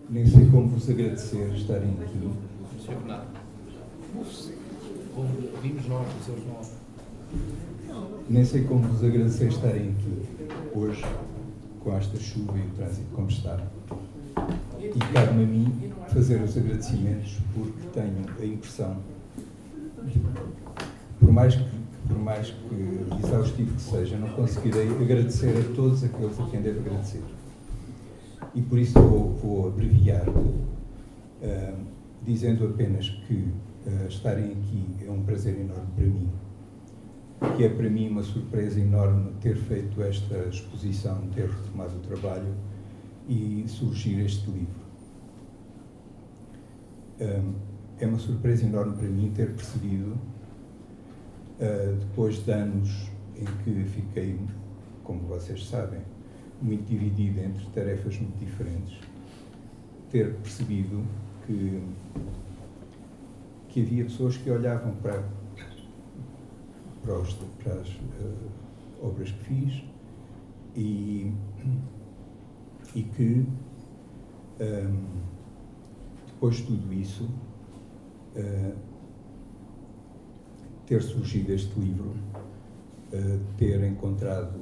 Nem sei como vos agradecer estarem aqui. Sr. Bernardo, ouvimos nós, dizemos nós. Nem sei como vos agradecer estarem aqui hoje, com esta chuva e o trânsito como está. E cabe-me a mim fazer os agradecimentos, porque tenho a impressão, por mais que exaustivo que seja, não conseguirei agradecer a todos aqueles a quem devo agradecer. E por isso vou abreviar, dizendo apenas que estarem aqui é um prazer enorme para mim, que é para mim uma surpresa enorme ter feito esta exposição, ter retomado o trabalho e surgir este livro. É uma surpresa enorme para mim ter percebido, depois de anos em que fiquei, como vocês sabem, muito dividido entre tarefas muito diferentes, ter percebido que havia pessoas que olhavam para as obras que fiz e que depois de tudo isso ter surgido este livro, ter encontrado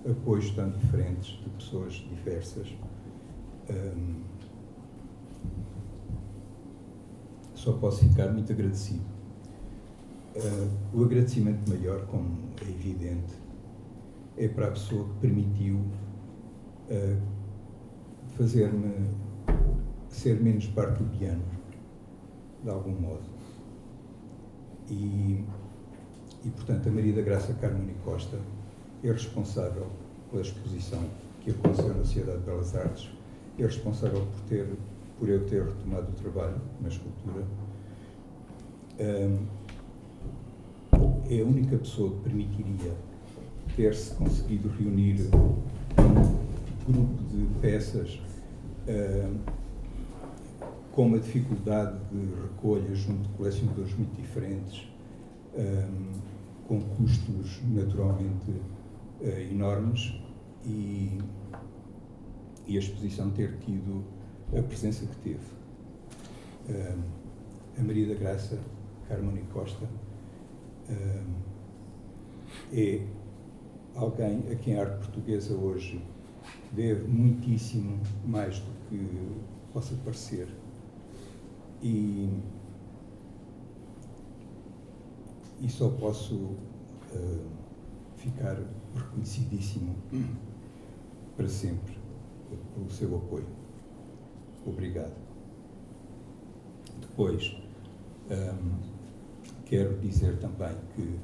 apoios tão diferentes de pessoas diversas, só posso ficar muito agradecido. O agradecimento maior, como é evidente, é para a pessoa que permitiu fazer-me ser menos parte do piano, de algum modo. E portanto, a Maria da Graça Carmona Costa é responsável pela exposição que aconteceu na Sociedade de Belas Artes, é responsável por eu ter retomado o trabalho na escultura. É a única pessoa que permitiria ter-se conseguido reunir um grupo de peças com uma dificuldade de recolha junto de colecionadores muito diferentes, com custos naturalmente enormes, e a exposição ter tido a presença que teve. A Maria da Graça Carmona Costa é alguém a quem a arte portuguesa hoje deve muitíssimo mais do que possa parecer, e só posso ficar reconhecidíssimo para sempre pelo seu apoio. Obrigado. Depois, quero dizer também que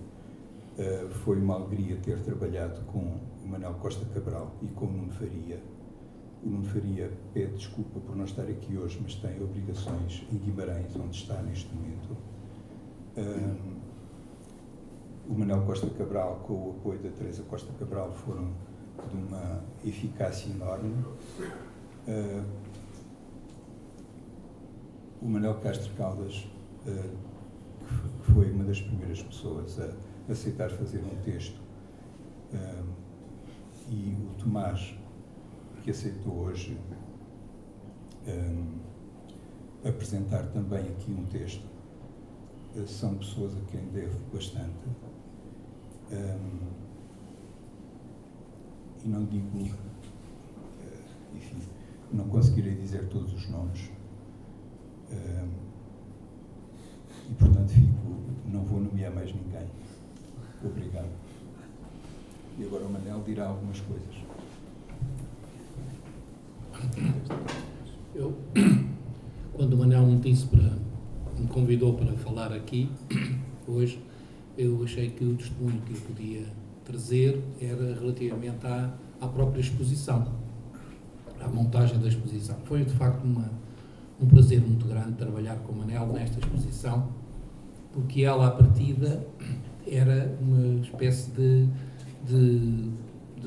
foi uma alegria ter trabalhado com o Manuel Costa Cabral e com o Nuno Faria. O Nuno Faria pede desculpa por não estar aqui hoje, mas tem obrigações em Guimarães, onde está neste momento. O Manuel Costa Cabral, com o apoio da Teresa Costa Cabral, foram de uma eficácia enorme. O Manuel Castro Caldas, que foi uma das primeiras pessoas a aceitar fazer um texto, e o Tomás, que aceitou hoje apresentar também aqui um texto, são pessoas a quem devo bastante. E não digo, enfim, não conseguirei dizer todos os nomes, e portanto não vou nomear mais ninguém. Obrigado. E agora o Manel dirá algumas coisas. Quando o Manel me convidou para falar aqui hoje, eu achei que o testemunho que eu podia trazer era relativamente à própria exposição, à montagem da exposição. Foi de facto um prazer muito grande trabalhar com o Manel nesta exposição, porque ela, à partida, era uma espécie de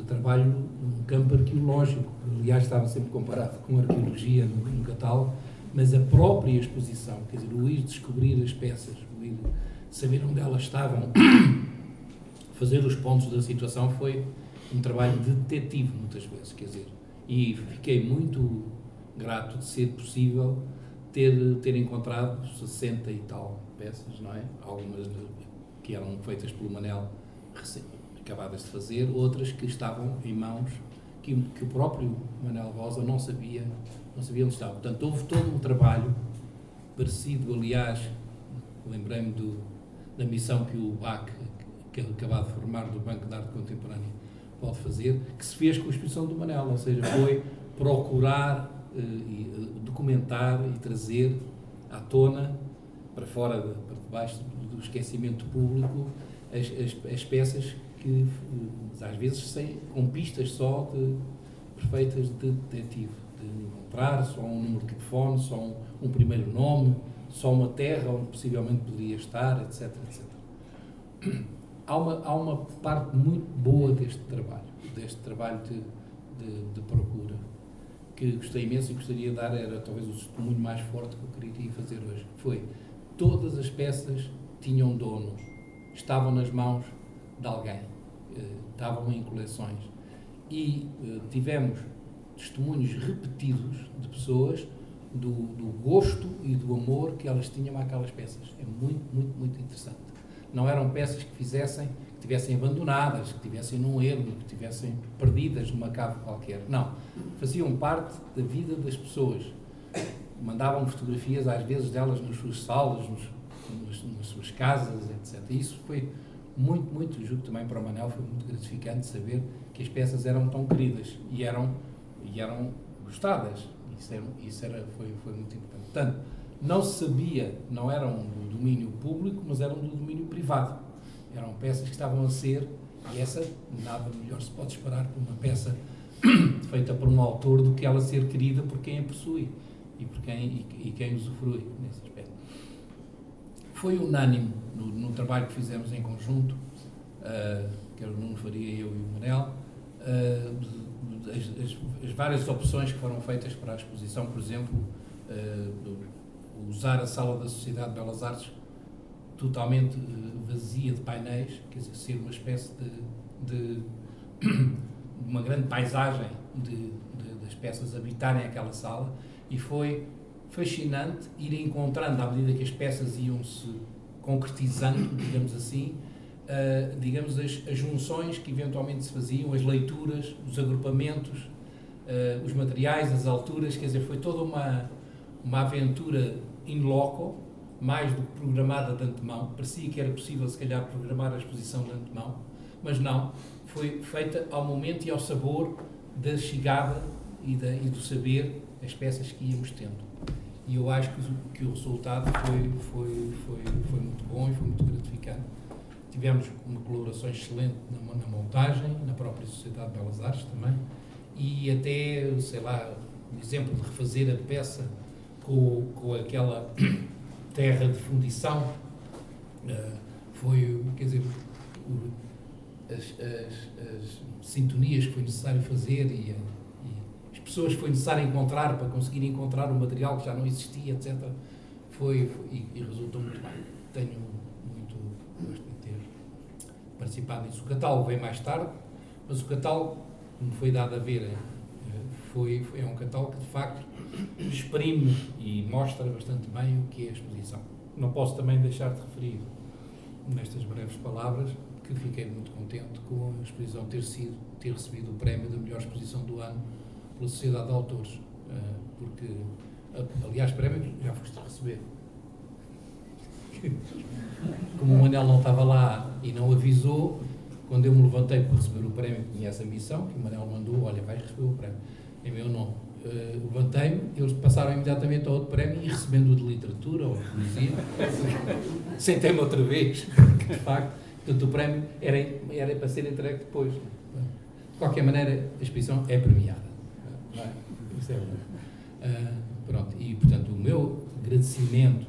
trabalho num campo arqueológico, que, aliás, estava sempre comparado com a arqueologia no catálogo, mas a própria exposição, quer dizer, o ir descobrir as peças, o ir saber onde elas estavam, fazer os pontos da situação, foi um trabalho de detetive, muitas vezes, quer dizer, e fiquei muito grato de ser possível ter encontrado 60 e tal peças, não é? Algumas que eram feitas pelo Manel, acabadas de fazer, outras que estavam em mãos que o próprio Manel Rosa não sabia onde estava. Portanto, houve todo um trabalho parecido, aliás, lembrei-me da missão que o BAC, que é acabado de formar do Banco de Arte Contemporânea, pode fazer, que se fez com a exposição do Manel, ou seja, foi procurar documentar e trazer à tona, para fora, para debaixo do esquecimento público, as peças que, às vezes, com pistas só perfeitas de detetive, de encontrar só um número de telefone, só um primeiro nome, só uma terra onde possivelmente poderia estar, etc. Há uma parte muito boa deste trabalho de procura, que gostei imenso e gostaria de dar, era talvez o testemunho mais forte que eu queria fazer hoje. Foi, todas as peças tinham dono, estavam nas mãos de alguém, estavam em coleções. E tivemos testemunhos repetidos de pessoas do gosto e do amor que elas tinham àquelas peças. É muito, muito, muito interessante. Não eram peças que tivessem abandonadas, que tivessem num ermo, que tivessem perdidas numa cave qualquer. Não. Faziam parte da vida das pessoas. Mandavam fotografias, às vezes, delas nas suas salas, nas suas casas, etc. E isso foi muito, muito, julgo também para o Manel, foi muito gratificante saber que as peças eram tão queridas e eram gostadas. Isso foi muito importante. Portanto, não se sabia, não eram do domínio público, mas eram do domínio privado. Eram peças que estavam a ser, e essa, nada melhor se pode esperar por uma peça feita por um autor do que ela ser querida por quem a possui e quem usufrui nesse aspecto. Foi unânime no trabalho que fizemos em conjunto, que era o Nuno Faria, eu e o Manel, as várias opções que foram feitas para a exposição, por exemplo, usar a Sala da Sociedade de Belas Artes totalmente vazia de painéis, quer dizer, ser uma espécie de uma grande paisagem das peças habitarem aquela sala, e foi fascinante ir encontrando, à medida que as peças iam se concretizando, digamos assim, as junções que eventualmente se faziam, as leituras, os agrupamentos, os materiais, as alturas, quer dizer, foi toda uma aventura in loco, mais do que programada de antemão. Parecia que era possível, se calhar, programar a exposição de antemão, mas não, foi feita ao momento e ao sabor da chegada e do saber, as peças que íamos tendo. E eu acho que o resultado foi muito bom e foi muito gratificante. Tivemos uma colaboração excelente na montagem, na própria Sociedade de Belas Artes também, e até, sei lá, o exemplo de refazer a peça com aquela terra de fundição, foi, quer dizer, as sintonias que foi necessário fazer e as pessoas que foi necessário encontrar para conseguir encontrar o material que já não existia, etc., e resultou muito bem. Tenho muito gosto de ter participado nisso. O catálogo veio mais tarde, mas o catálogo, como foi dado a ver, é um catálogo que, de facto, exprime e mostra bastante bem o que é a exposição. Não posso também deixar de referir, nestas breves palavras, que fiquei muito contente com a exposição ter recebido o prémio da melhor exposição do ano pela Sociedade de Autores, porque, aliás, prémio já foste receber. Como o Manel não estava lá e não avisou, quando eu me levantei para receber o prémio, que tinha essa missão, que o Manel mandou, olha, vais receber o prémio, em meu nome. Levantei-me, eles passaram imediatamente ao outro prémio e recebendo o de literatura ou de poesia, sentei-me outra vez, porque de facto, portanto, o prémio era para ser entregue depois. De qualquer maneira, a exposição é premiada. Não é? Isso é verdade. Pronto, e portanto, o meu agradecimento,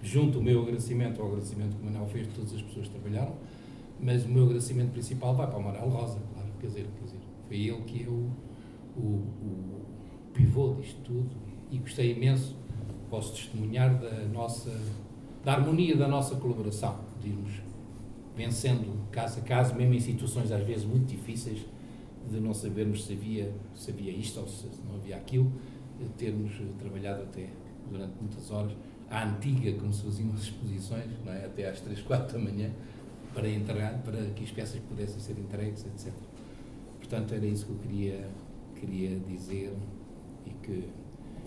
junto o meu agradecimento ao agradecimento que o Manel fez de todas as pessoas que trabalharam, mas o meu agradecimento principal vai para o Manel Rosa, claro, quer dizer, foi ele que é o pivô disto tudo, e gostei imenso, posso testemunhar da harmonia da nossa colaboração, de irmos vencendo caso a caso, mesmo em situações às vezes muito difíceis, de não sabermos se havia isto ou se não havia aquilo, termos trabalhado até durante muitas horas, à antiga, como se faziam as exposições, não é? Até às 3, 4 da manhã, para que as peças pudessem ser entregues, etc. Portanto, era isso que eu queria dizer,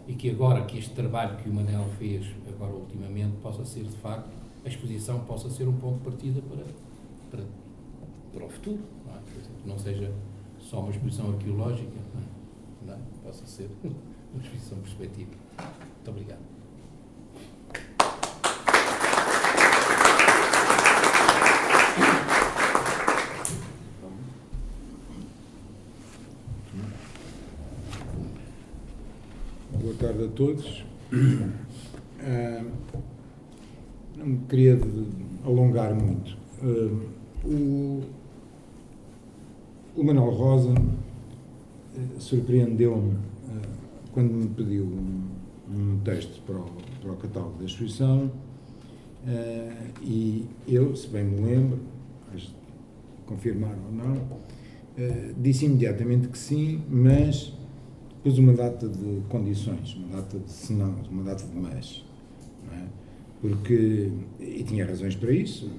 e que agora que este trabalho que o Manel fez agora ultimamente possa ser, de facto, a exposição possa ser um ponto de partida para o futuro, não é? Que não seja só uma exposição arqueológica, não é? Possa ser uma exposição perspectiva. Muito obrigado. Boa tarde a todos. Não me queria alongar muito. O Manuel Rosa surpreendeu-me quando me pediu um texto para o catálogo da exposição, e eu, se bem me lembro, confirmar ou não, disse imediatamente que sim, mas pus uma data de condições, uma data de senãos, uma data de mas, não é? Porque, e tinha razões para isso,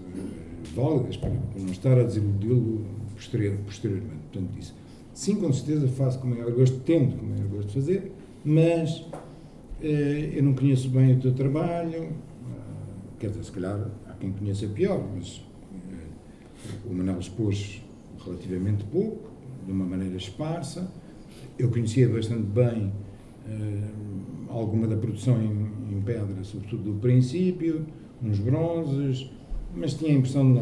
válidas, para não estar a desiludi-lo posteriormente. Portanto, disse, sim, com certeza faço com o maior gosto, tento com o maior gosto de fazer, mas eu não conheço bem o teu trabalho, quer dizer, se calhar há quem conheça pior, mas o Manuel expôs relativamente pouco, de uma maneira esparsa. Eu conhecia bastante bem alguma da produção em pedra, sobretudo do princípio, uns bronzes, mas tinha a impressão de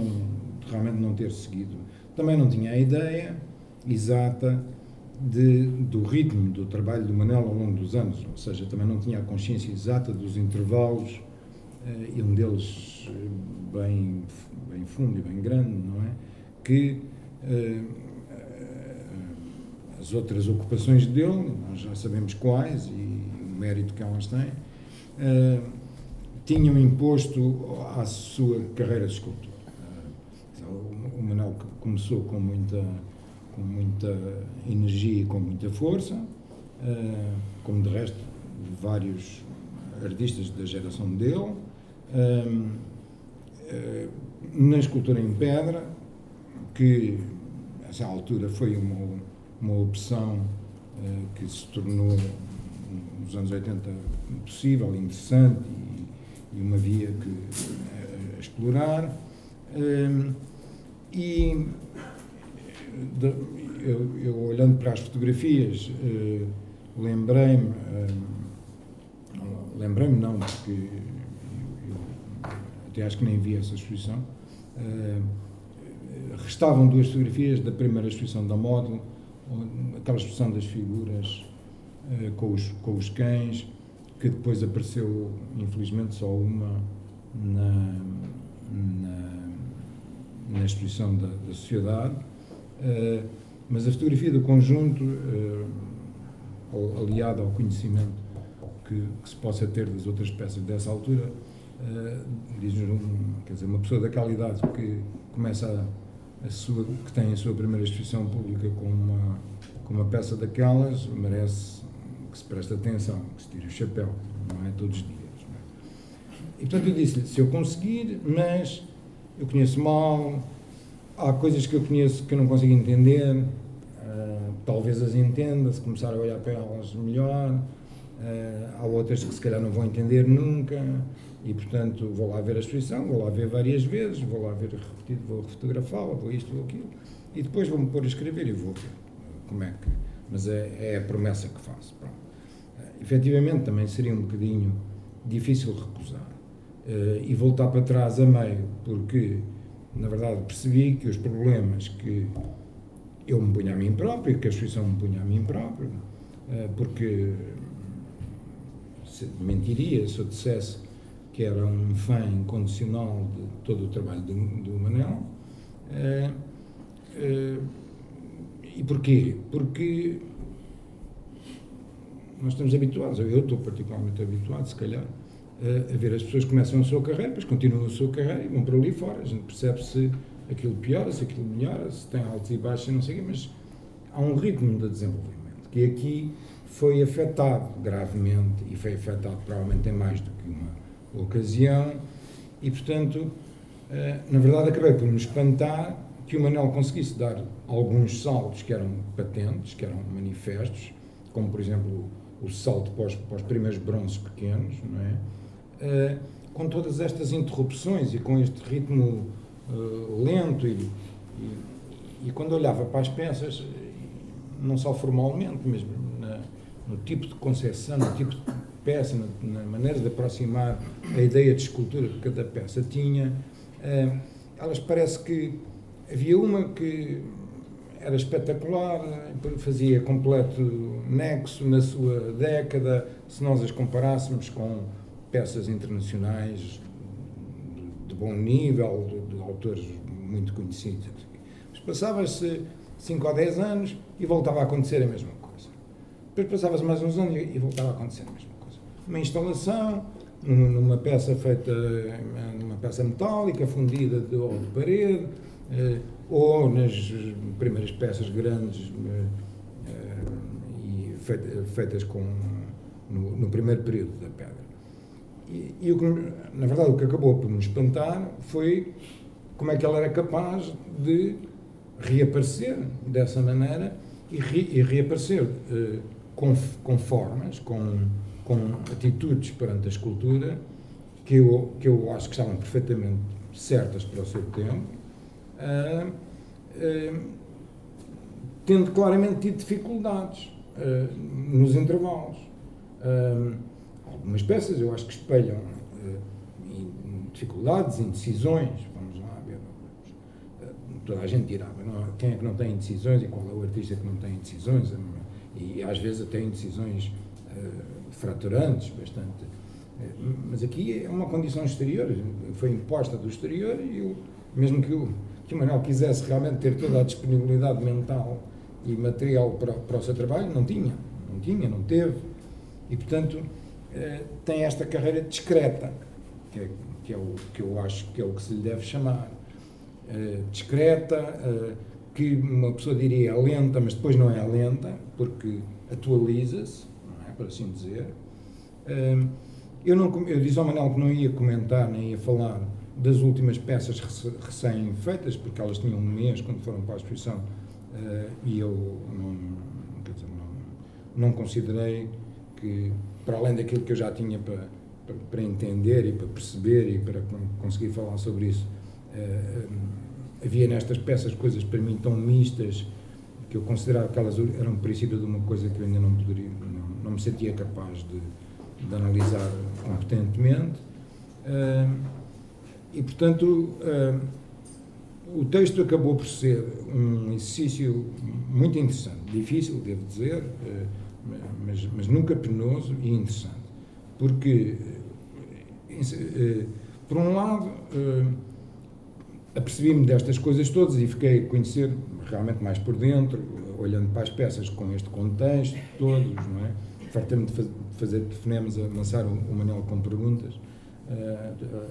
realmente não ter seguido. Também não tinha a ideia exata do ritmo do trabalho do Manuel ao longo dos anos, ou seja, também não tinha a consciência exata dos intervalos, e um deles bem fundo e bem grande, não é? Que as outras ocupações dele, nós já sabemos quais e o mérito que elas têm, tinham imposto à sua carreira de escultor. O Manuel começou com muita energia e com muita força, como de resto vários artistas da geração dele, na escultura em pedra, que a essa altura foi uma opção que se tornou nos anos 80 possível, interessante e uma via a explorar. E eu olhando para as fotografias, lembrei-me não, porque eu até acho que nem vi essa exposição, restavam 2 fotografias da primeira exposição da Módulo, aquela exposição das figuras com os cães, que depois apareceu, infelizmente, só uma na exposição da Sociedade, mas a fotografia do conjunto, aliada ao conhecimento que se possa ter das outras peças dessa altura, diz-nos, quer dizer, uma pessoa daquela idade que começa que tem a sua primeira exposição pública com uma peça daquelas, merece que se preste atenção, que se tire o chapéu, não é todos os dias. Não é? E portanto eu disse-lhe, se eu conseguir, mas eu conheço mal, há coisas que eu conheço que eu não consigo entender, talvez as entenda, se começar a olhar para elas melhor, há outras que se calhar não vão entender nunca, e portanto vou lá ver a exposição, vou lá ver várias vezes, vou lá ver repetido, vou fotografá-la, vou isto, vou aquilo, e depois vou-me pôr a escrever e vou ver como é que... Mas é a promessa que faço. Pronto. Efetivamente também seria um bocadinho difícil recusar e voltar para trás a meio, porque na verdade percebi que os problemas que eu me punha a mim próprio, que a exposição me punha a mim próprio, porque mentiria se eu dissesse que era um fã incondicional de todo o trabalho do Manel. E porquê? Porque nós estamos habituados, eu estou particularmente habituado, se calhar, a ver as pessoas que começam a sua carreira, depois continuam a sua carreira e vão para ali fora. A gente percebe se aquilo piora, se aquilo melhora, se tem altos e baixos, não sei o quê, mas há um ritmo de desenvolvimento que aqui foi afetado gravemente, e foi afetado provavelmente em mais do que uma ocasião, e portanto, na verdade acabei por me espantar que o Manel conseguisse dar alguns saltos que eram patentes, que eram manifestos, como por exemplo o salto para os primeiros bronzes pequenos, não é? Com todas estas interrupções e com este ritmo lento e quando olhava para as peças, não só formalmente, mas no tipo de concepção, no tipo de peça, na maneira de aproximar a ideia de escultura que cada peça tinha, elas parece que havia uma que era espetacular, fazia completo nexo na sua década, se nós as comparássemos com peças internacionais de bom nível, de autores muito conhecidos. Mas passava-se 5 ou 10 anos e voltava a acontecer a mesma coisa. Depois passava-se mais uns anos e voltava a acontecer a mesma coisa. Uma instalação, numa peça feita, numa peça metálica, fundida de parede, ou nas primeiras peças grandes e feitas no primeiro período da pedra. E na verdade o que acabou por me espantar foi como é que ela era capaz de reaparecer dessa maneira e reaparecer com formas, com atitudes perante a escultura que eu acho que estavam perfeitamente certas para o seu tempo, tendo claramente tido dificuldades nos intervalos. Algumas peças eu acho que espelham dificuldades, indecisões. Vamos lá ver. Toda a gente dirá, quem é que não tem indecisões e qual é o artista que não tem indecisões? E às vezes até indecisões fraturantes, bastante. Mas aqui é uma condição exterior, foi imposta do exterior e mesmo que o Manel quisesse realmente ter toda a disponibilidade mental e material para o seu trabalho, não teve. E, portanto, tem esta carreira discreta, que é o que eu acho que é o que se lhe deve chamar. Discreta, que uma pessoa diria lenta, mas depois não é lenta, porque atualiza-se, não é, por assim dizer. Eu disse ao Manel que não ia comentar, nem ia falar das últimas peças recém-feitas, porque elas tinham um mês quando foram para a exposição, e eu não considerei que, para além daquilo que eu já tinha para entender e para perceber e para conseguir falar sobre isso, havia nestas peças coisas para mim tão mistas que eu considerava que elas eram o princípio de uma coisa que eu ainda não me sentia capaz de analisar competentemente. E, portanto, o texto acabou por ser um exercício muito interessante, difícil, devo dizer, mas nunca penoso e interessante. Porque, por um lado, apercebi-me destas coisas todas e fiquei a conhecer realmente mais por dentro, olhando para as peças com este contexto, todos, não é? Fartei-me de fazer telefonemas, a lançar o Manel com perguntas,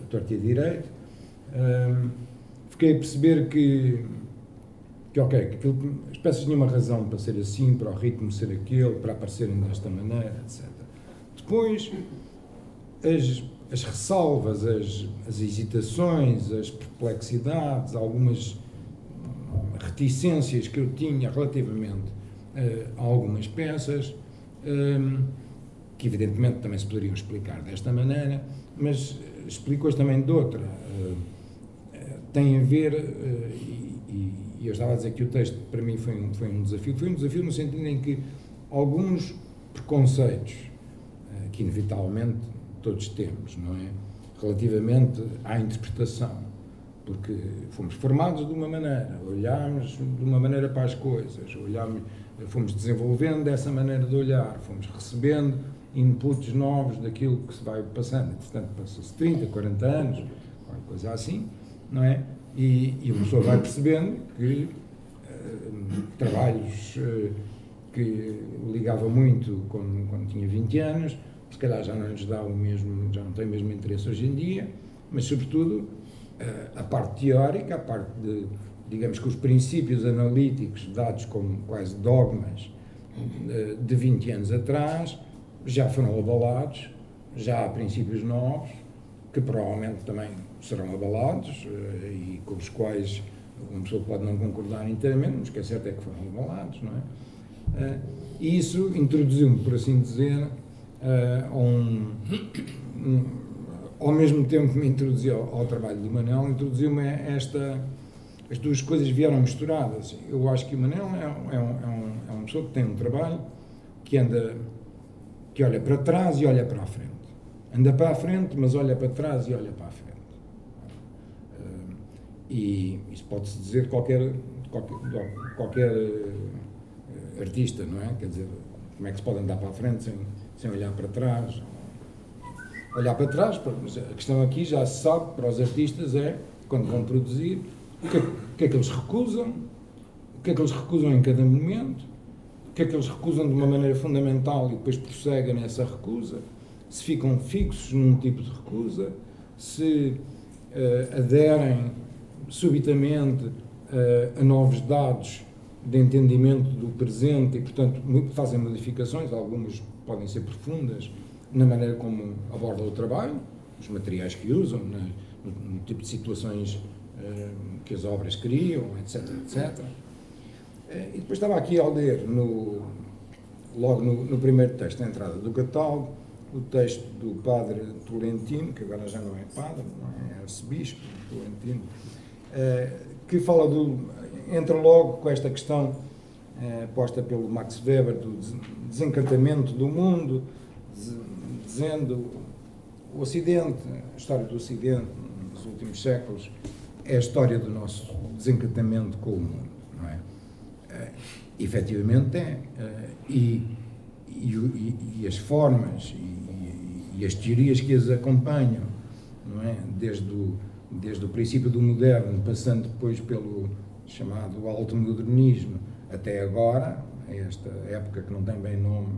torto e direito. Fiquei a perceber que as peças tinham uma razão para ser assim, para o ritmo ser aquele, para aparecerem desta maneira, etc. Depois, as ressalvas, as hesitações, as perplexidades, algumas reticências que eu tinha relativamente a algumas peças, que evidentemente também se poderiam explicar desta maneira, mas explico-as também de outra. Tem a ver, e eu estava a dizer que o texto para mim foi um desafio no sentido em que alguns preconceitos, que inevitavelmente todos temos, não é? Relativamente à interpretação, porque fomos formados de uma maneira, olhámos de uma maneira para as coisas, fomos desenvolvendo dessa maneira de olhar, fomos recebendo inputs novos daquilo que se vai passando, portanto passou-se 30, 40 anos, qualquer coisa assim, não é? E uma pessoa vai percebendo que trabalhos que ligava muito quando tinha 20 anos, se calhar já não nos dá o mesmo, já não tem o mesmo interesse hoje em dia, mas sobretudo a parte teórica, a parte de, digamos que os princípios analíticos dados como quase dogmas de 20 anos atrás já foram abalados, já há princípios novos, que provavelmente também serão abalados e com os quais uma pessoa pode não concordar inteiramente, mas o que é certo é que foram abalados, não é? E isso introduziu-me, por assim dizer, ao mesmo tempo que me introduziu ao trabalho do Manel, introduziu-me as duas coisas vieram misturadas. Eu acho que o Manel é uma pessoa que tem um trabalho que olha para trás e olha para a frente. Anda para a frente, mas olha para trás e olha para a frente. E isso pode-se dizer qualquer artista, não é? Quer dizer, como é que se pode andar para a frente sem olhar para trás? Olhar para trás, mas a questão aqui já se sabe, para os artistas quando vão produzir, o que é que eles recusam, o que é que eles recusam em cada momento, o que é que eles recusam de uma maneira fundamental e depois prosseguem nessa recusa, se ficam fixos num tipo de recusa, se aderem subitamente a novos dados de entendimento do presente e, portanto, fazem modificações, algumas podem ser profundas, na maneira como abordam o trabalho, os materiais que usam, no tipo de situações que as obras criam, etc, etc. E depois estava aqui a ler, logo no primeiro texto, a entrada do catálogo, o texto do padre Tolentino, que agora já não é padre, não é arcebispo, Tolentino, que fala entra logo com esta questão posta pelo Max Weber do desencantamento do mundo, dizendo o Ocidente, a história do Ocidente nos últimos séculos é a história do nosso desencantamento com o mundo, não é? Efetivamente é, e as formas e as teorias que as acompanham, não é? Desde o princípio do moderno, passando depois pelo chamado alto-modernismo, até agora, esta época que não tem bem nome,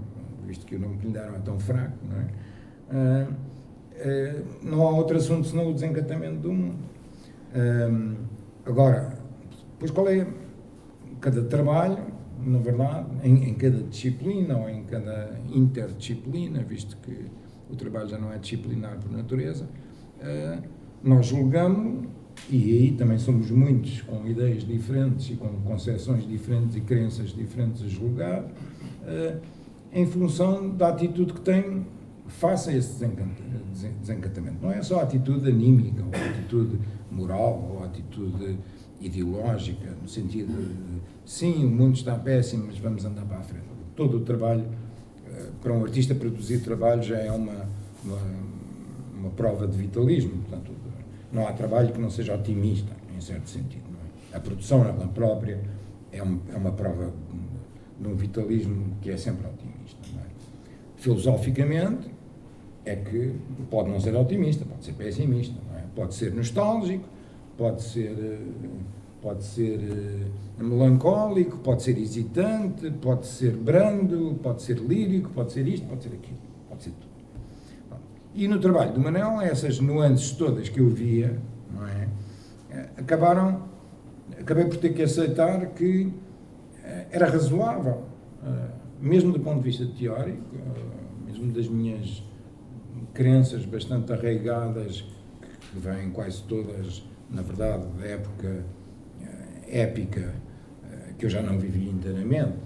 visto que o nome que lhe deram é tão fraco, não é? Não há outro assunto senão o desencantamento do mundo. Agora, pois qual é cada trabalho, na verdade, em cada disciplina ou em cada interdisciplina, visto que o trabalho já não é disciplinar por natureza, nós julgamos, e aí também somos muitos com ideias diferentes e com concepções diferentes e crenças diferentes a julgar, em função da atitude que tem face a esse desencantamento. Não é só a atitude anímica, ou a atitude moral, ou a atitude ideológica, no sentido de, sim, o mundo está péssimo, mas vamos andar para a frente. Todo o trabalho, para um artista produzir trabalho já é uma prova de vitalismo, portanto, não há trabalho que não seja otimista, em certo sentido. Não é? A produção, ela própria, é uma prova de um vitalismo que é sempre otimista. Não é? Filosoficamente, é que pode não ser otimista, pode ser pessimista, não é? Pode ser nostálgico, pode ser melancólico, pode ser hesitante, pode ser brando, pode ser lírico, pode ser isto, pode ser aquilo, pode ser tudo. E no trabalho do Manel, essas nuances todas que eu via, não é? Acabei por ter que aceitar que era razoável, mesmo do ponto de vista teórico, mesmo das minhas crenças bastante arraigadas, que vêm quase todas, na verdade, da época épica, que eu já não vivi inteiramente,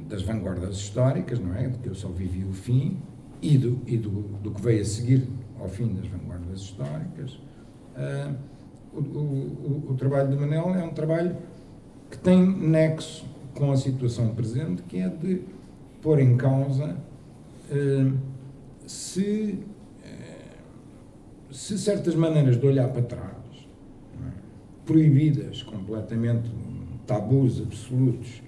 das vanguardas históricas, não é? De que eu só vivi o fim, e do que veio a seguir ao fim das vanguardas históricas. O trabalho do Manel é um trabalho que tem nexo com a situação presente, que é de pôr em causa se certas maneiras de olhar para trás, não é? Proibidas completamente, tabus absolutos,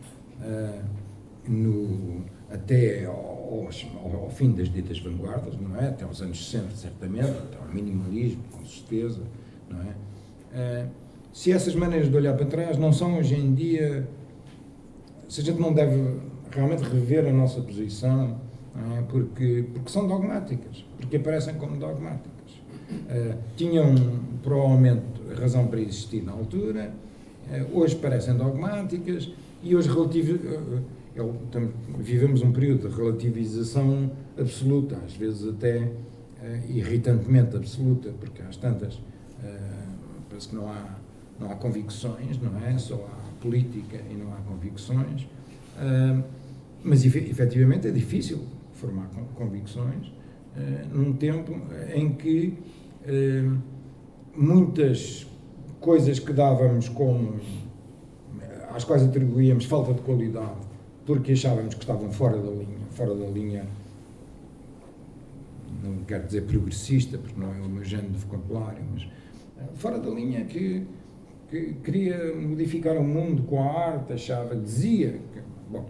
até ao fim das ditas vanguardas, não é? Até aos anos 60, certamente, até ao minimalismo, com certeza, não é? Se essas maneiras de olhar para trás não são hoje em dia, se a gente não deve realmente rever a nossa posição, não é? Porque são dogmáticas, porque aparecem como dogmáticas. Tinham provavelmente razão para existir na altura, hoje parecem dogmáticas e hoje vivemos um período de relativização absoluta, às vezes até irritantemente absoluta, porque às tantas parece que não há convicções, não é? Só há política e não há convicções, mas efetivamente é difícil formar convicções num tempo em que muitas coisas que dávamos às quais atribuíamos falta de qualidade porque achávamos que estavam fora da linha, não quero dizer progressista, porque não é o meu género de vocabulário, mas fora da linha que queria modificar o mundo com a arte, dizia que, bom,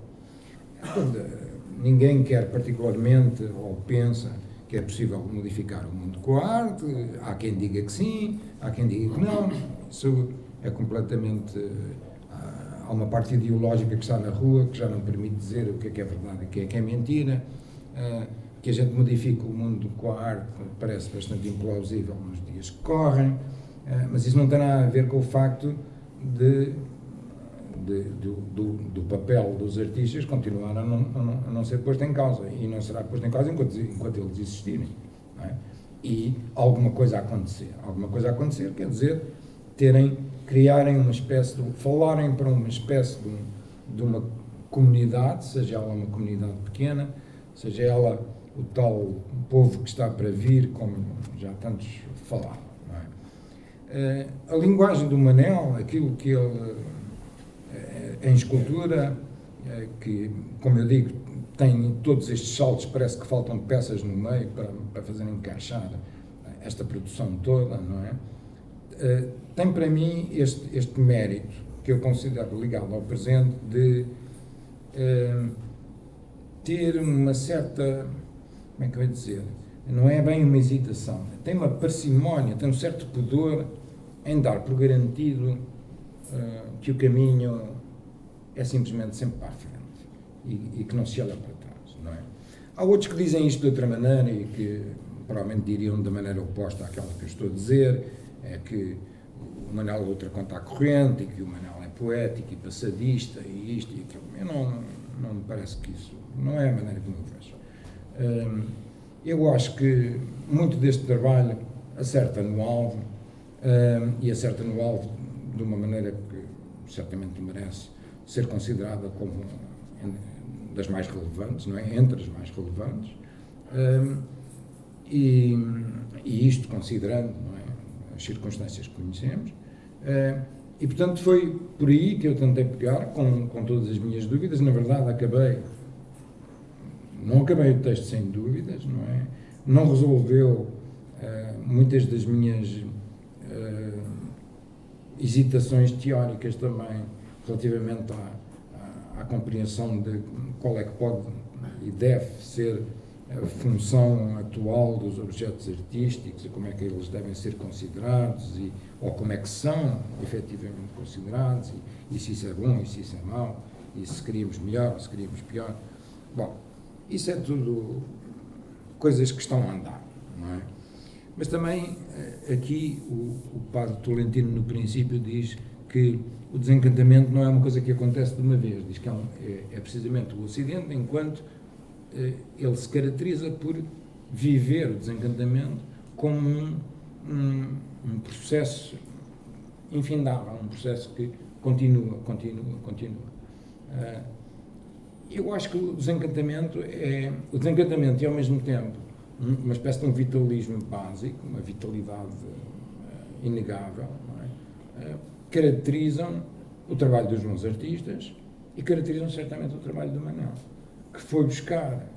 ninguém quer particularmente ou pensa que é possível modificar o mundo com a arte, há quem diga que sim, há quem diga que não, isso é completamente... Há uma parte ideológica que está na rua que já não permite dizer o que é verdade e o que é mentira, que a gente modifica o mundo com a arte parece bastante implausível nos dias que correm, mas isso não tem nada a ver com o facto do papel dos artistas continuar a não ser posto em causa, e não será posto em causa enquanto eles existirem, não é? E alguma coisa a acontecer quer dizer criarem uma espécie falarem para uma espécie de uma comunidade, seja ela uma comunidade pequena, seja ela o tal povo que está para vir, como já tantos falaram, não é? A linguagem do Manel, aquilo que ele em escultura, que, como eu digo, tem todos estes saltos, parece que faltam peças no meio para fazer encaixar esta produção toda, não é? Tem para mim este mérito, que eu considero ligado ao presente, de ter uma certa, como é que eu ia dizer, não é bem uma hesitação, tem uma parcimónia, tem um certo pudor em dar por garantido que o caminho é simplesmente sempre para a frente e que não se olha para trás, não é? Há outros que dizem isto de outra maneira e que provavelmente diriam da maneira oposta àquela que eu estou a dizer, é que o Manel luta contra a corrente e que o Manel é poético e passadista e isto e aquilo. Eu não me parece que isso não é a maneira como eu vejo. Eu acho que muito deste trabalho acerta no alvo e acerta no alvo de uma maneira que certamente merece ser considerada como das mais relevantes, não é? Entre as mais relevantes, e isto considerando, não é, as circunstâncias que conhecemos, e portanto foi por aí que eu tentei pegar com todas as minhas dúvidas. Na verdade não acabei o texto sem dúvidas, não é? Não resolveu muitas das minhas hesitações teóricas também relativamente à compreensão de qual é que pode e deve ser a função atual dos objetos artísticos e como é que eles devem ser considerados ou como é que são efetivamente considerados e se isso é bom e se isso é mau e se queríamos melhor ou se queríamos pior. Bom, isso é tudo coisas que estão a andar, não é? Mas também aqui o padre Tolentino no princípio diz que o desencantamento não é uma coisa que acontece de uma vez, diz que é precisamente o Ocidente enquanto ele se caracteriza por viver o desencantamento como um processo infindável, um processo que continua. Eu acho que o desencantamento e ao mesmo tempo uma espécie de um vitalismo básico, uma vitalidade inegável, não é? Caracterizam o trabalho dos bons artistas e caracterizam certamente o trabalho do Manel, que foi buscar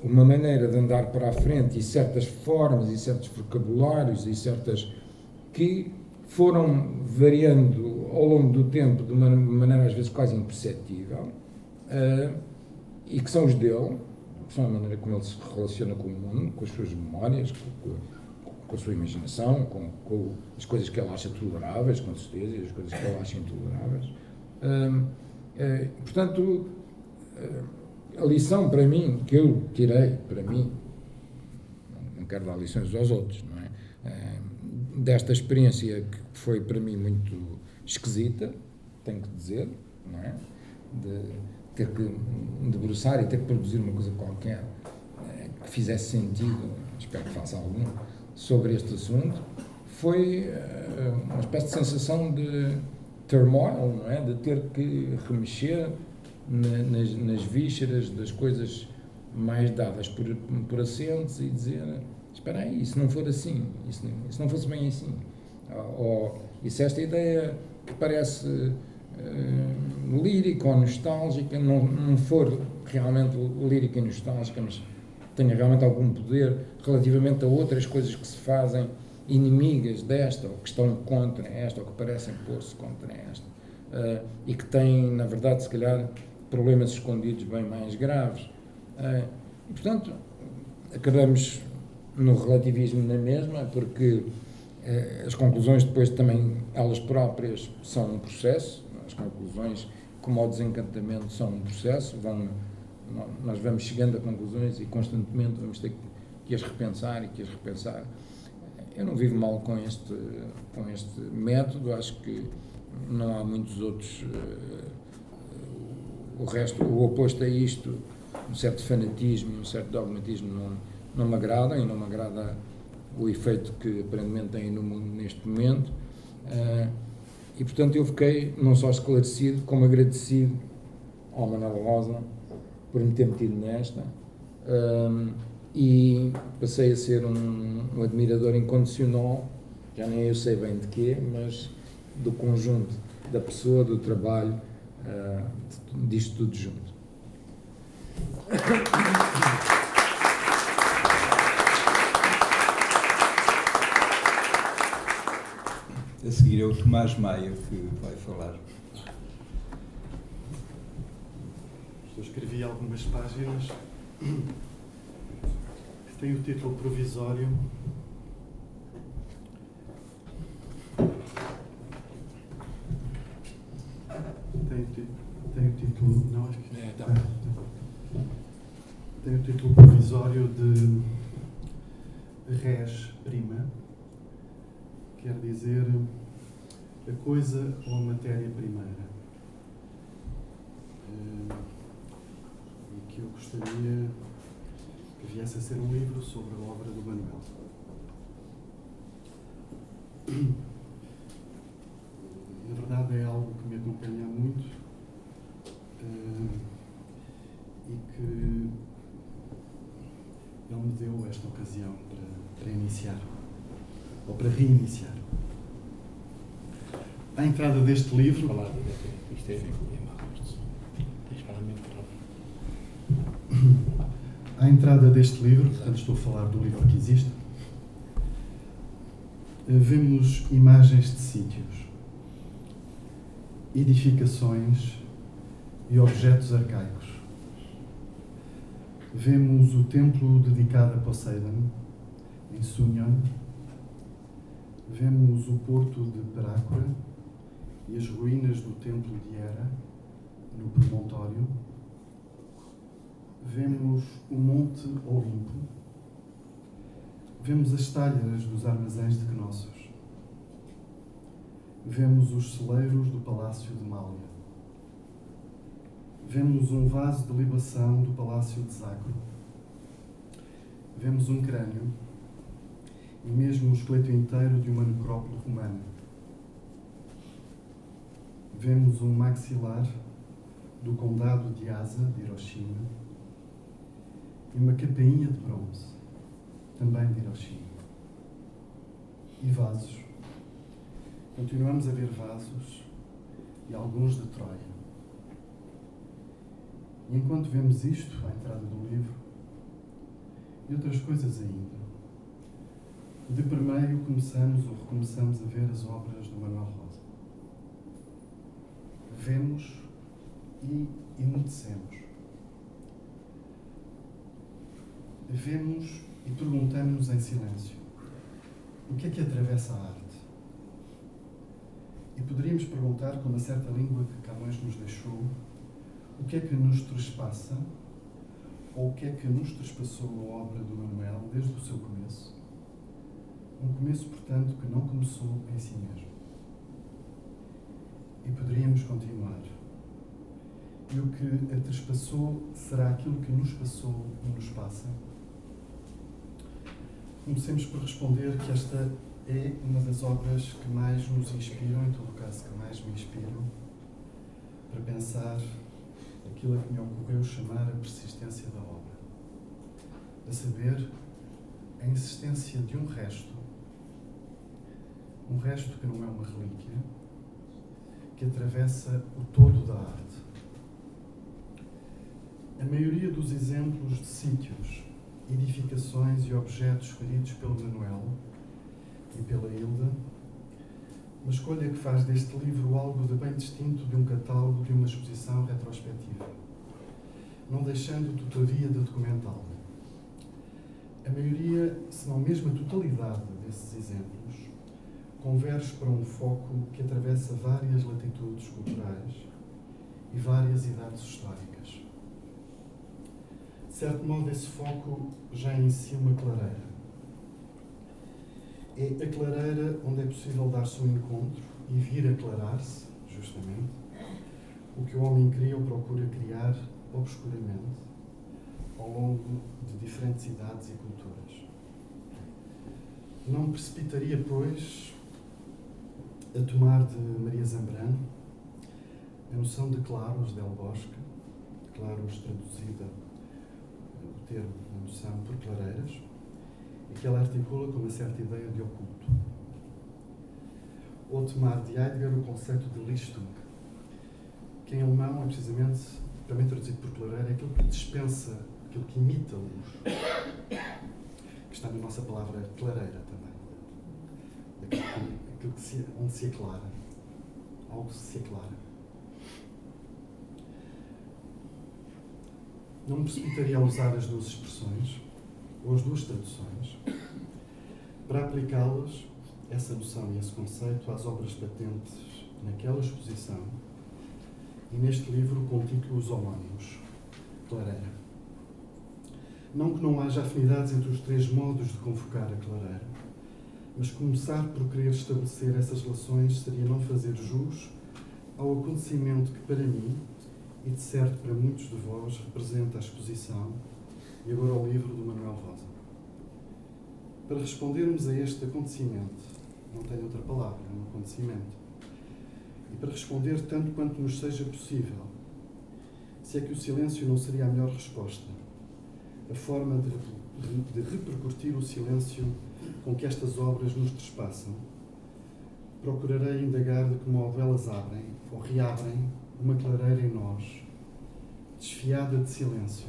uma maneira de andar para a frente e certas formas e certos vocabulários e certas que foram variando ao longo do tempo de uma maneira às vezes quase imperceptível e que são os dele, que são a maneira como ele se relaciona com o mundo, com as suas memórias, com a sua imaginação, com as coisas que ele acha toleráveis, com certeza, e as coisas que ele acha intoleráveis. Portanto, a lição para mim, que eu tirei para mim, não quero dar lições aos outros, não é? Desta experiência que foi para mim muito esquisita, tenho que dizer, não é? de ter que debruçar e ter que produzir uma coisa qualquer que fizesse sentido, espero que faça algum, sobre este assunto, foi uma espécie de sensação de turmoil, não é? De ter que remexer nas vísceras das coisas mais dadas por assentes e dizer, espera aí, e se não for assim, e se não fosse bem assim, e se esta ideia que parece lírica ou nostálgica não for realmente lírica e nostálgica, mas tenha realmente algum poder relativamente a outras coisas que se fazem inimigas desta, ou que estão contra esta, ou que parecem pôr-se contra esta, e que têm, na verdade, se calhar, problemas escondidos bem mais graves. E, portanto, acabamos no relativismo na mesma, porque as conclusões depois também, elas próprias, são um processo. As conclusões, como ao desencantamento, são um processo. Nós vamos chegando a conclusões e constantemente vamos ter que as repensar e que as repensar. Eu não vivo mal com este método, acho que não há muitos outros. O resto, o oposto a isto, um certo fanatismo, um certo dogmatismo não me agrada, e não me agrada o efeito que aparentemente tem no mundo neste momento. E, portanto, eu fiquei não só esclarecido, como agradecido ao Manuel Rosa por me ter metido nesta, e passei a ser um admirador incondicional, já nem eu sei bem de quê, mas do conjunto da pessoa, do trabalho, disto tudo junto. A seguir é o Tomás Maia que vai falar. Eu escrevi algumas páginas que têm o título provisório. Tem o título. Não, acho que. Tem o título provisório de res prima, quer dizer a coisa ou a matéria primeira. E que eu gostaria que viesse a ser um livro sobre a obra do Manuel. Na verdade é algo que me acompanha muito e que ele me deu esta ocasião para iniciar, ou para reiniciar. À entrada deste livro... Isto é À entrada deste livro, portanto estou a falar do livro que existe, vemos imagens de sítios, edificações e objetos arcaicos. Vemos o templo dedicado a Poseidon, em Sunyon. Vemos o porto de Perácora e as ruínas do templo de Hera, no promontório. Vemos o Monte Olimpo. Vemos as talhas dos armazéns de Cnossos. Vemos os celeiros do Palácio de Mália. Vemos um vaso de libação do Palácio de Zacro. Vemos um crânio e mesmo o esqueleto inteiro de uma necrópole romana. Vemos um maxilar do Condado de Asa, de Hiroshima, e uma campainha de bronze, também de Hiroshima. E vasos. Continuamos a ver vasos e alguns de Troia. E enquanto vemos isto, à entrada do livro, e outras coisas ainda, de primeiro começamos ou recomeçamos a ver as obras do Manuel Rosa. Vemos e emudecemos. Vemos e perguntamos-nos em silêncio: o que é que atravessa a arte? E poderíamos perguntar, com uma certa língua que Camões nos deixou, o que é que nos trespassa, ou o que é que nos trespassou a obra do Manuel desde o seu começo? Um começo, portanto, que não começou em si mesmo. E poderíamos continuar. E o que a trespassou será aquilo que nos passou e nos passa? Comecemos por responder que esta é uma das obras que mais nos inspiram, em todo caso que mais me inspiram, para pensar aquilo a que me ocorreu chamar a persistência da obra. A saber, a insistência de um resto que não é uma relíquia, que atravessa o todo da arte. A maioria dos exemplos de sítios, edificações e objetos escolhidos pelo Manuel e pela Hilda, uma escolha que faz deste livro algo de bem distinto de um catálogo de uma exposição retrospectiva, não deixando, todavia, de documentá-lo. A maioria, se não mesmo a totalidade desses exemplos, converge para um foco que atravessa várias latitudes culturais e várias idades históricas. De certo modo, esse foco já é em si uma clareira. É a clareira onde é possível dar-se um encontro e vir aclarar-se, justamente, o que o homem cria ou procura criar obscuramente ao longo de diferentes idades e culturas. Não precipitaria, pois, a tomar de Maria Zambrano a noção de claros del Bosque, claros traduzida, o termo, a noção por clareiras, e que ela articula com uma certa ideia de oculto. Ou tomar de Heidegger o conceito de Lichtung, que em alemão é precisamente, também traduzido por clareira, aquilo que dispensa, aquilo que imita a luz, que está na nossa palavra clareira também, onde se aclara, algo se aclara. Não me precipitaria a usar as duas expressões, ou as duas traduções, para aplicá-las, essa noção e esse conceito, às obras patentes naquela exposição e neste livro com títulos homónimos, Clareira. Não que não haja afinidades entre os três modos de convocar a clareira, mas começar por querer estabelecer essas relações seria não fazer jus ao acontecimento que, para mim, e de certo para muitos de vós, representa a exposição e agora o livro do Manuel Rosa. Para respondermos a este acontecimento, não tenho outra palavra, é um acontecimento, e para responder tanto quanto nos seja possível, se é que o silêncio não seria a melhor resposta, a forma de repercutir o silêncio com que estas obras nos trespassam, procurarei indagar de que modo elas abrem ou reabrem uma clareira em nós, desfiada de silêncio,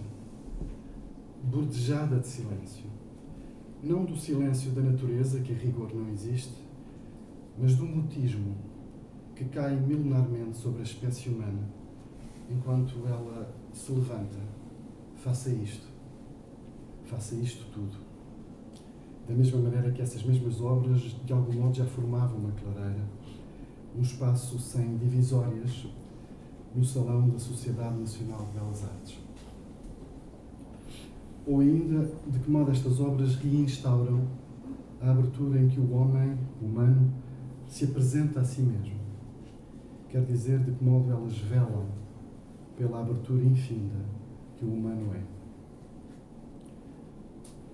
bordejada de silêncio, não do silêncio da natureza, que a rigor não existe, mas do mutismo que cai milenarmente sobre a espécie humana, enquanto ela se levanta, faça isto tudo. Da mesma maneira que essas mesmas obras, de algum modo, já formavam uma clareira, um espaço sem divisórias, no Salão da Sociedade Nacional de Belas Artes. Ou ainda, de que modo estas obras reinstauram a abertura em que o homem, humano, se apresenta a si mesmo. Quer dizer, de que modo elas velam pela abertura infinda que o humano é.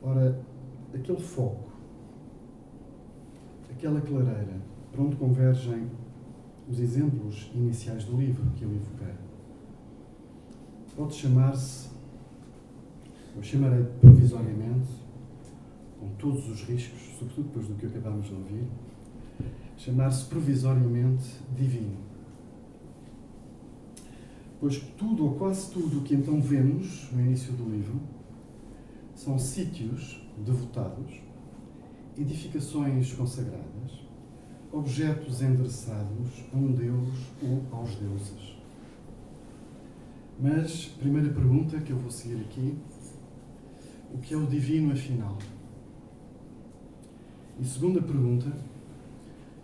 Ora, aquele foco, aquela clareira, para onde convergem os exemplos iniciais do livro que eu evoquei, pode chamar-se, eu chamarei provisoriamente, com todos os riscos, sobretudo depois do que acabámos de ouvir, chamar-se provisoriamente divino. Pois tudo, ou quase tudo, o que então vemos no início do livro, são sítios devotados, edificações consagradas, objetos endereçados a um Deus ou aos deuses. Mas, primeira pergunta que eu vou seguir aqui, o que é o divino afinal? E segunda pergunta,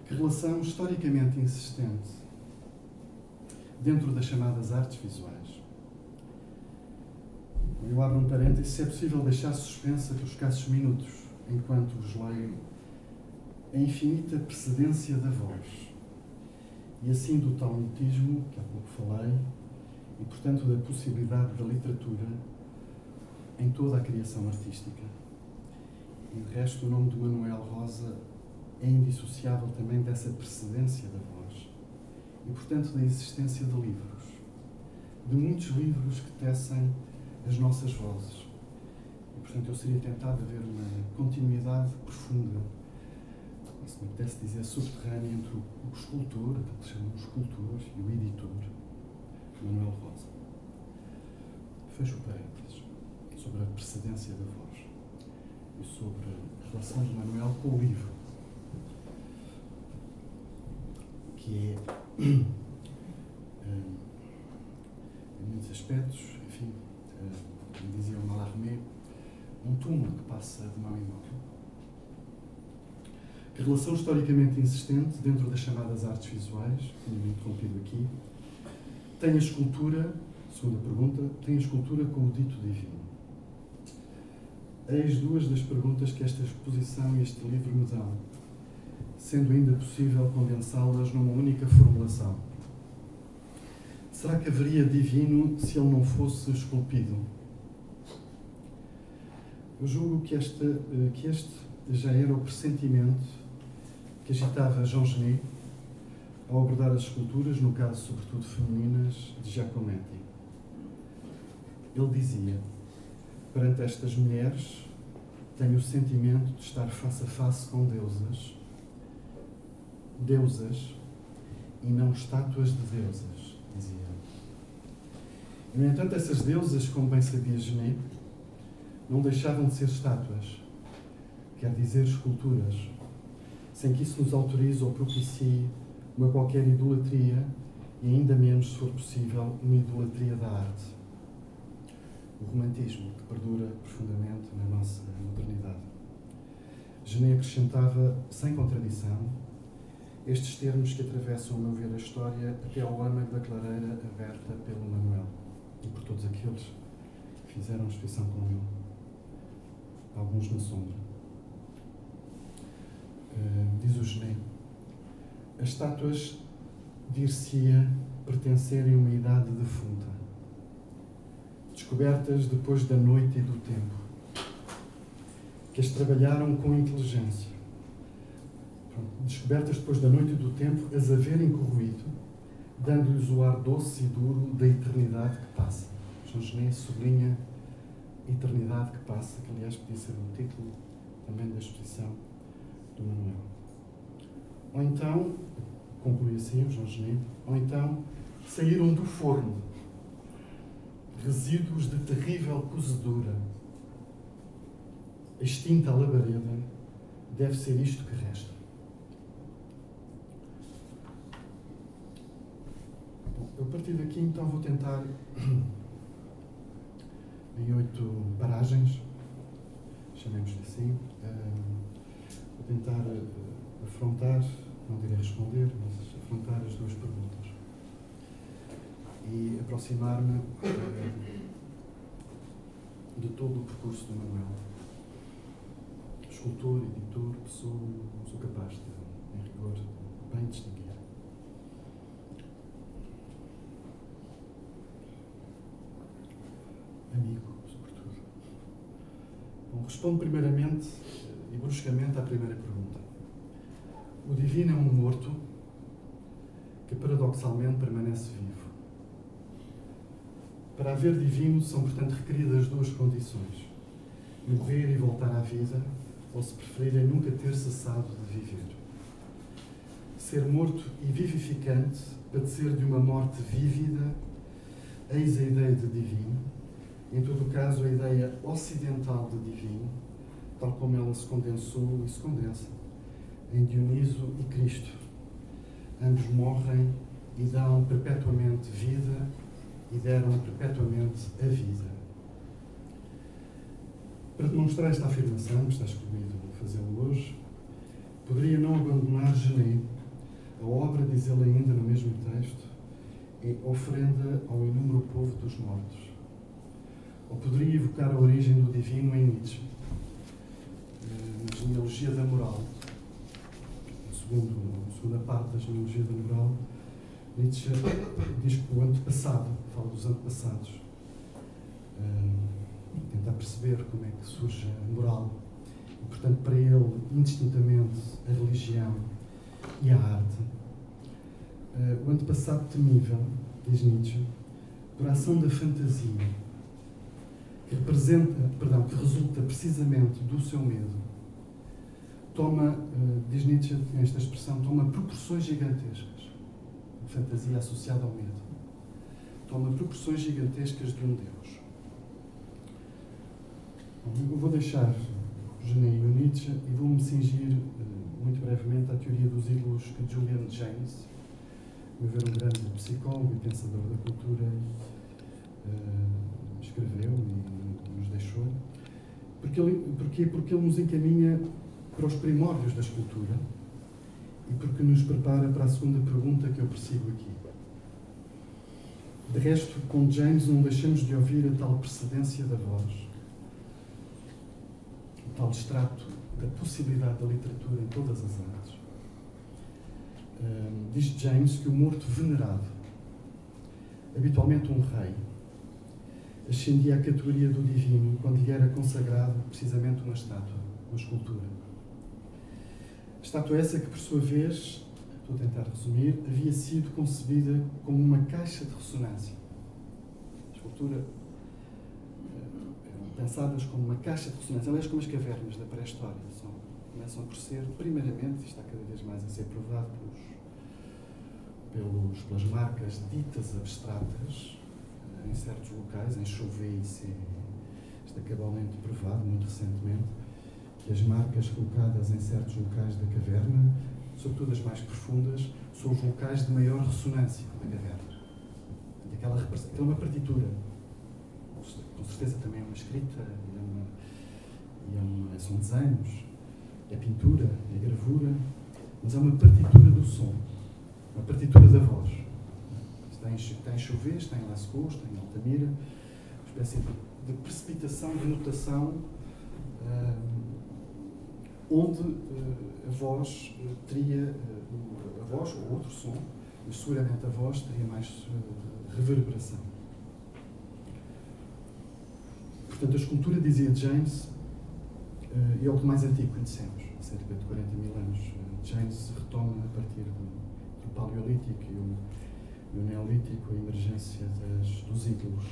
que relação historicamente insistente dentro das chamadas artes visuais? Eu abro um parênteses, se é possível deixar suspensa por escassos minutos, enquanto vos leio, a infinita precedência da voz, e assim do tal mutismo, que há pouco falei, e, portanto, da possibilidade da literatura em toda a criação artística. E, de resto, o nome de Manuel Rosa é indissociável também dessa precedência da voz e, portanto, da existência de livros, de muitos livros que tecem as nossas vozes. E, portanto, eu seria tentado a ver uma continuidade profunda, se me pudesse dizer, subterrânea entre o escultor, aquilo que chamam de escultor, e o editor, Manuel Rosa. Fecho parênteses sobre a precedência da voz e sobre a relação de Manuel com o livro, que é, em muitos aspectos, enfim, como dizia o Mallarmé, um túmulo que passa de mão em mão. A relação historicamente insistente dentro das chamadas artes visuais, tinha-me interrompido aqui, tem a escultura, segunda pergunta, tem a escultura com o dito divino. Eis duas das perguntas que esta exposição e este livro me dão, sendo ainda possível condensá-las numa única formulação. Será que haveria divino se ele não fosse esculpido? Eu julgo que este já era o pressentimento que agitava Jean Genet ao abordar as esculturas, no caso sobretudo femininas, de Giacometti. Ele dizia: perante estas mulheres tenho o sentimento de estar face a face com deusas e não estátuas de deusas, dizia ele. E, no entanto, essas deusas, como bem sabia Genet, não deixavam de ser estátuas, quer dizer esculturas, sem que isso nos autorize ou propicie uma qualquer idolatria e ainda menos, se for possível, uma idolatria da arte. O romantismo que perdura profundamente na nossa modernidade. Genet acrescentava, sem contradição, estes termos que atravessam, a meu ver, a história até ao âmago da clareira aberta pelo Manuel e por todos aqueles que fizeram a exposição com ele, alguns na sombra. Diz o Genet: as estátuas dir-se-ia pertencerem a uma idade defunta, descobertas depois da noite e do tempo, que as trabalharam com inteligência. Descobertas depois da noite e do tempo, as haverem corroído, dando-lhes o ar doce e duro da eternidade que passa. Jean Genet sublinha eternidade que passa, que aliás podia ser o título também da exposição do Manuel. Ou então, conclui assim o Jean Genet, ou então saíram do forno resíduos de terrível cozedura. Extinta a labareda, deve ser isto que resta. Bom, eu a partir daqui então vou tentar, em 8 paragens, chamemos-lhe assim, vou tentar afrontar, não direi responder, mas afrontar as duas perguntas e aproximar-me de todo o percurso do Manuel. Escultor, editor, pessoa, não sou capaz de, em rigor, bem distinguir. Amigo, sobretudo. Bom, respondo primeiramente e bruscamente à primeira pergunta. O divino é um morto que paradoxalmente permanece vivo. Para haver divino são, portanto, requeridas duas condições: morrer e voltar à vida, ou, se preferirem, nunca ter cessado de viver. Ser morto e vivificante, padecer de uma morte vívida, eis a ideia de divino, em todo o caso a ideia ocidental de divino, tal como ela se condensou e se condensa em Dioniso e Cristo. Ambos morrem e dão perpetuamente vida e deram perpetuamente a vida. Para demonstrar esta afirmação, que está escolhido fazê-lo hoje, poderia não abandonar Genet. A obra, diz ele ainda no mesmo texto, é oferenda ao inúmero povo dos mortos. Ou poderia evocar a origem do divino em Nietzsche, na genealogia da moral. Na segunda parte da genealogia da moral, Nietzsche diz que o antepassado fala dos antepassados, tentar perceber como é que surge a moral. E, portanto, para ele, indistintamente, a religião e a arte. O antepassado temível, diz Nietzsche, por ação da fantasia, que resulta precisamente do seu medo, toma, diz Nietzsche, esta expressão, toma proporções gigantescas. A fantasia associada ao medo. Toma proporções gigantescas de um Deus. Eu vou deixar o Genet e o Nietzsche e vou-me cingir muito brevemente à teoria dos ídolos que Julian Jaynes, meu ver, um grande psicólogo e pensador da cultura, escreveu e nos deixou. Porque ele nos encaminha para os primórdios da escultura e porque nos prepara para a segunda pergunta que eu persigo aqui. De resto, com James não deixamos de ouvir a tal precedência da voz, o tal extrato da possibilidade da literatura em todas as artes. Diz James que o morto venerado, habitualmente um rei, ascendia à categoria do divino quando lhe era consagrado precisamente uma estátua, uma escultura. Estátua essa que, por sua vez, estou a tentar resumir, havia sido concebida como uma caixa de ressonância. A escultura eram pensadas como uma caixa de ressonância, aliás, como as cavernas da pré-história. Começam por ser, primeiramente, isto está cada vez mais a ser provado pelas marcas ditas abstratas, em certos locais, em Chauvet, isto é cabalmente provado, muito recentemente, que as marcas colocadas em certos locais da caverna, sobretudo as mais profundas, são os locais de maior ressonância da caverna. Aquela é uma partitura. Com certeza também é uma escrita, são desenhos, é pintura, é gravura, mas é uma partitura do som, uma partitura da voz. Está em Chauvet, está em Lascaux, está em Altamira, uma espécie de precipitação, de notação, onde a voz teria, a voz ou outro som, mas seguramente a voz teria mais reverberação. Portanto, a escultura, dizia James, é o que mais antigo conhecemos, há cerca de 40 mil anos. James retoma a partir do Paleolítico e o Neolítico a emergência dos ídolos.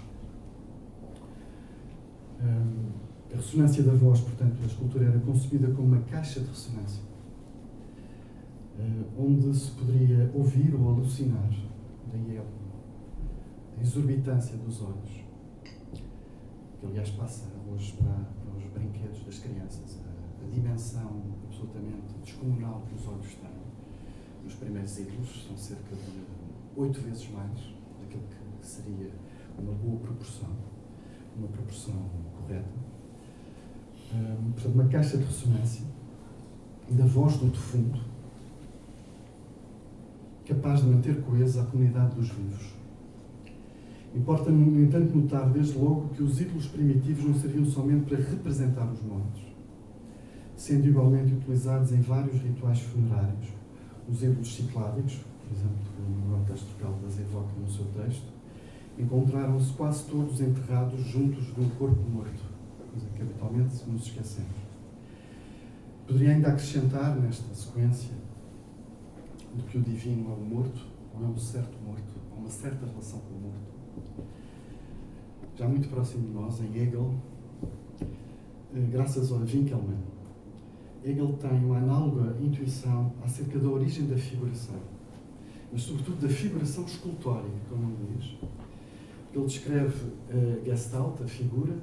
A ressonância da voz, portanto, a escultura era concebida como uma caixa de ressonância, onde se poderia ouvir ou alucinar, daí a exorbitância dos olhos, que aliás passa hoje para os brinquedos das crianças, a dimensão absolutamente descomunal que os olhos têm. Nos primeiros ídolos são cerca de 8 vezes mais daquilo que seria uma boa proporção, uma proporção correta. Portanto, uma caixa de ressonância da voz do defunto, capaz de manter coesa a comunidade dos vivos. Importa, no entanto, notar desde logo que os ídolos primitivos não serviam somente para representar os mortos, sendo igualmente utilizados em vários rituais funerários. Os ídolos cicládicos, por exemplo, que o Manuel Castro Caldas evoca no seu texto, encontraram-se quase todos enterrados juntos de um corpo morto, coisa que habitualmente nos esquecemos. Poderia ainda acrescentar nesta sequência de que o divino é o morto, ou é um certo morto, ou uma certa relação com o morto. Já muito próximo de nós, em Hegel, graças a Winckelmann, Hegel tem uma análoga intuição acerca da origem da figuração, mas sobretudo da figuração escultórica, como ele diz. Ele descreve a Gestalt, a figura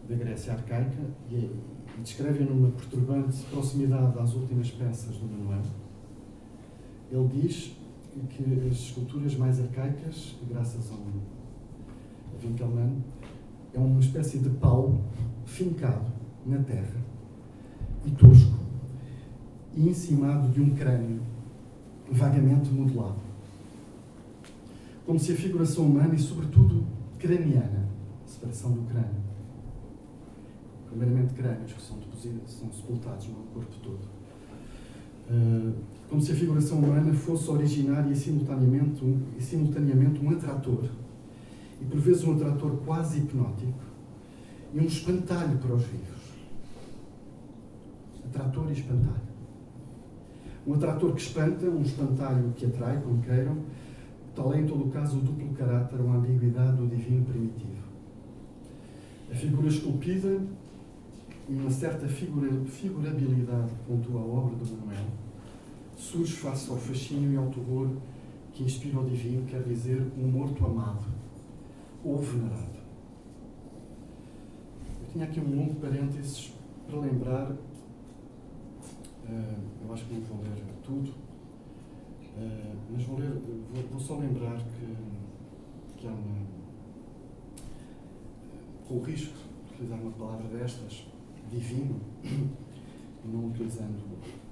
da Grécia arcaica, e descreve-a numa perturbante proximidade às últimas peças do Manuel. Ele diz que as esculturas mais arcaicas, graças a Winckelmann, é uma espécie de pau fincado na terra e tosco e encimado de um crânio vagamente modelado. Como se a figuração humana e, sobretudo, craniana, a separação do crânio, primeiramente crânios que são sepultados no corpo todo, como se a figuração humana fosse originária e simultaneamente um atrator e por vezes um atrator quase hipnótico e um espantalho para os vivos. Atrator e espantalho. Um atrator que espanta, um espantalho que atrai, como queiram, tal é em todo o caso o duplo caráter ou a ambiguidade do divino primitivo. A figura esculpida e uma certa figurabilidade, pontua a obra do Manuel, surge face ao fascínio e ao terror que inspira o divino, quer dizer, um morto amado ou venerado. Eu tinha aqui um longo parênteses para lembrar, eu acho que não vou ler tudo, mas vou só lembrar que há com o risco de utilizar uma palavra destas, divino, e não utilizando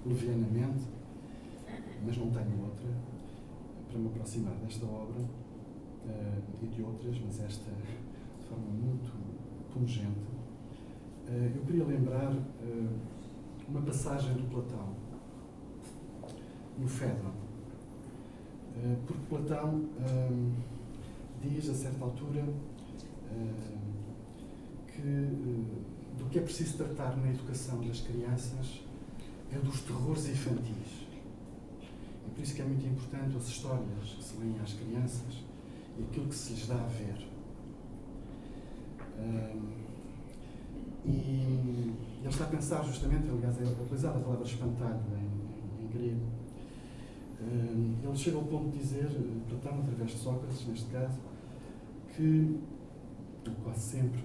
levianamente, mas não tenho outra, para me aproximar desta obra e de outras, mas esta de forma muito pungente. Eu queria lembrar uma passagem do Platão, no Fédon, porque Platão diz, a certa altura, do que é preciso tratar na educação das crianças é dos terrores infantis. E por isso que é muito importante as histórias que se leem às crianças e aquilo que se lhes dá a ver. E ele está a pensar justamente, aliás, é utilizar a palavra espantalho em grego. Ele chega ao ponto de dizer, Platão, através de Sócrates, neste caso, que, quase sempre,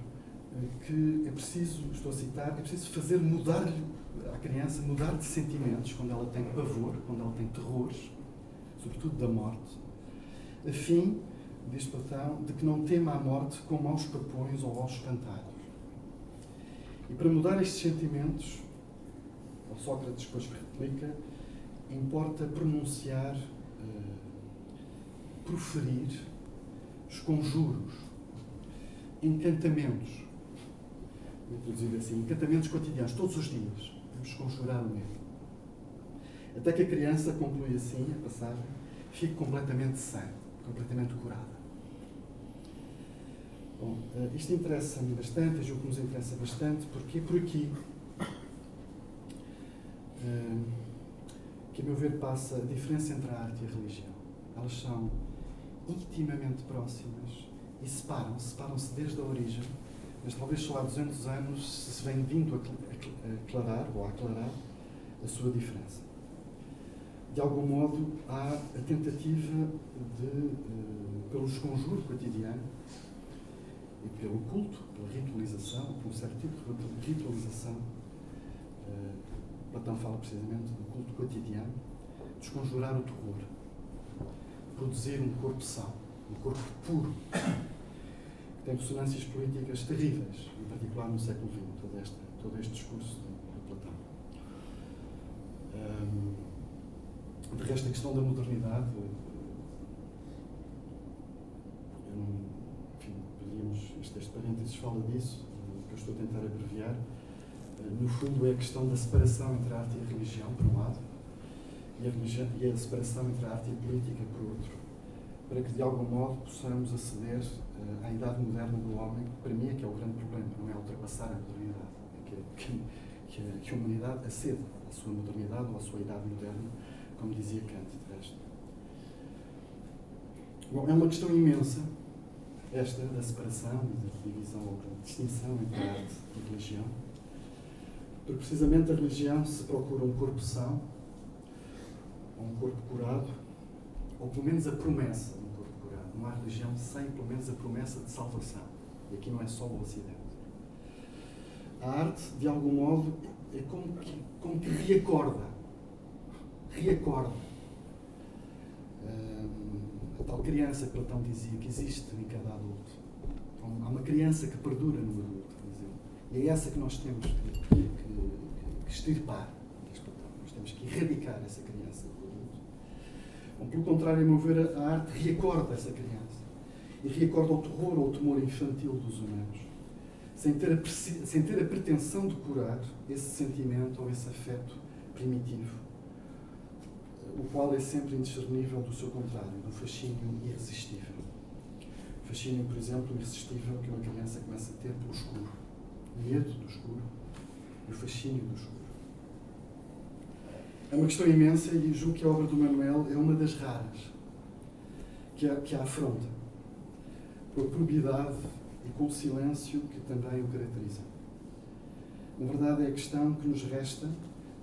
que é preciso, estou a citar, é preciso fazer mudar-lhe à criança, mudar de sentimentos quando ela tem pavor, quando ela tem terrores, sobretudo da morte, a fim, diz Platão, de que não tema a morte como aos papões ou aos espantalhos. E para mudar estes sentimentos, o Sócrates depois replica, importa pronunciar, proferir os conjuros, encantamentos, vou introduzir assim, encantamentos cotidianos, todos os dias, vamos conjurar o medo. Até que a criança, conclui assim a passagem, fique completamente sã, completamente curada. Bom, isto interessa-me bastante, eu julgo que nos interessa bastante, porque é por aqui que, a meu ver, passa a diferença entre a arte e a religião. Elas são intimamente próximas e separam-se desde a origem, mas talvez só há 200 anos se vem vindo a aclarar a sua diferença. De algum modo, há a tentativa de, pelo esconjuro cotidiano e pelo culto, pela ritualização, por um certo tipo de ritualização, Platão fala precisamente do culto cotidiano, desconjurar o terror, produzir um corpo são, um corpo puro, que tem ressonâncias políticas terríveis, em particular no século XX, todo este discurso de Platão. De resto, a questão da modernidade, este parênteses fala disso, que eu estou a tentar abreviar. No fundo, é a questão da separação entre a arte e a religião, por um lado, e a separação entre a arte e a política, por outro, para que, de algum modo, possamos aceder à idade moderna do homem, que, para mim, é que é o grande problema, não é ultrapassar a modernidade, é que a humanidade aceda à sua modernidade ou à sua idade moderna, como dizia Kant, de resto. Bom, é uma questão imensa, esta da separação e da divisão ou da distinção entre a arte e a religião, porque precisamente a religião se procura um corpo são, ou um corpo curado, ou pelo menos a promessa de um corpo curado. Não há religião sem pelo menos a promessa de salvação. E aqui não é só o Ocidente. A arte, de algum modo, é como que reacorda. A tal criança que Platão dizia que existe em cada adulto. Há uma criança que perdura no adulto, por exemplo. E é essa que nós temos que extirpar, diz Platão. Nós temos que erradicar essa criança do adulto. Bom, pelo contrário, a meu ver, a arte reacorda essa criança. E reacorda o terror ou o temor infantil dos humanos, sem ter a pretensão de curar esse sentimento ou esse afeto primitivo, o qual é sempre indiscernível do seu contrário, do fascínio irresistível. fascínio, por exemplo, irresistível que uma criança começa a ter pelo escuro. O medo do escuro e o fascínio do escuro. É uma questão imensa e julgo que a obra do Manuel é uma das raras que a afronta, com a probidade e com o silêncio que também o caracteriza. Na verdade, é a questão que nos resta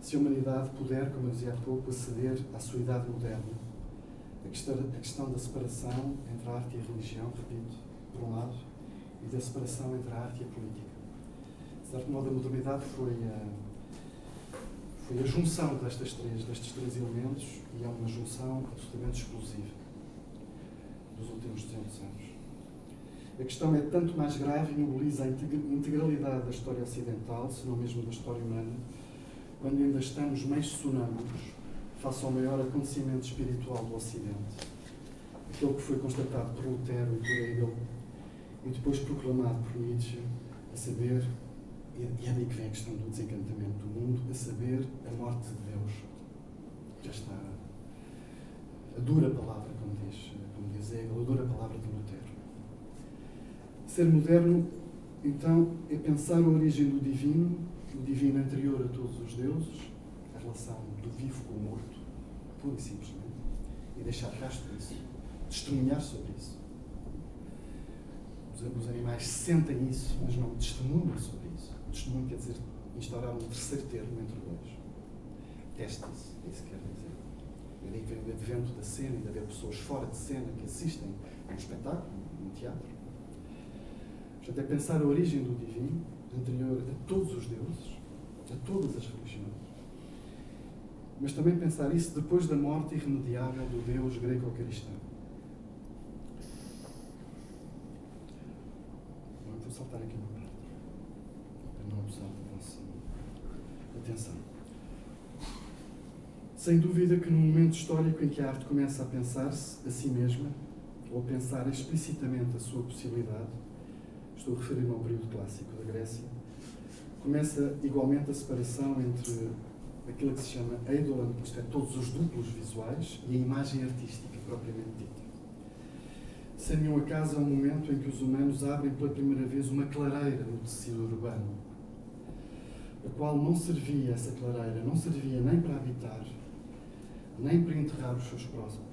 se a humanidade puder, como eu dizia há pouco, aceder à sua idade moderna. A questão da separação entre a arte e a religião, repito, por um lado, e da separação entre a arte e a política. De certo modo, a modernidade foi a junção destes três elementos e é uma junção absolutamente explosiva dos últimos 200 anos. A questão é tanto mais grave e mobiliza a integralidade da história ocidental, se não mesmo da história humana, quando ainda estamos meio sonâmbulos face ao maior acontecimento espiritual do Ocidente, aquele que foi constatado por Lutero e por Hegel e depois proclamado por Nietzsche, a saber, e é daí que vem a questão do desencantamento do mundo, a saber, a morte de Deus. Já está a dura palavra, como diz Hegel, a dura palavra de Lutero. Ser moderno, então, é pensar a origem do divino anterior a todos os deuses, a relação do vivo com o morto, pura e simplesmente, e deixar rastro disso, testemunhar sobre isso. Os animais sentem isso, mas não testemunham sobre isso. O testemunho quer dizer instaurar um terceiro termo entre dois. Teste isso, é isso que quer dizer. É daí que vem o advento da cena e de haver pessoas fora de cena que assistem a um espetáculo, a um teatro. Portanto, é pensar a origem do divino, anterior a todos os deuses, a todas as religiões, mas também pensar isso depois da morte irremediável do Deus greco-cristão. Vou saltar aqui uma parte, para não abusar da vossa atenção. Sem dúvida que no momento histórico em que a arte começa a pensar-se a si mesma, ou a pensar explicitamente a sua possibilidade, estou a referir-me ao período clássico da Grécia, começa igualmente a separação entre aquilo que se chama eidolon, isto é, todos os duplos visuais, e a imagem artística propriamente dita. Sem nenhum acaso, é um momento em que os humanos abrem pela primeira vez uma clareira no tecido urbano, a qual não servia, essa clareira, não servia nem para habitar, nem para enterrar os seus próximos,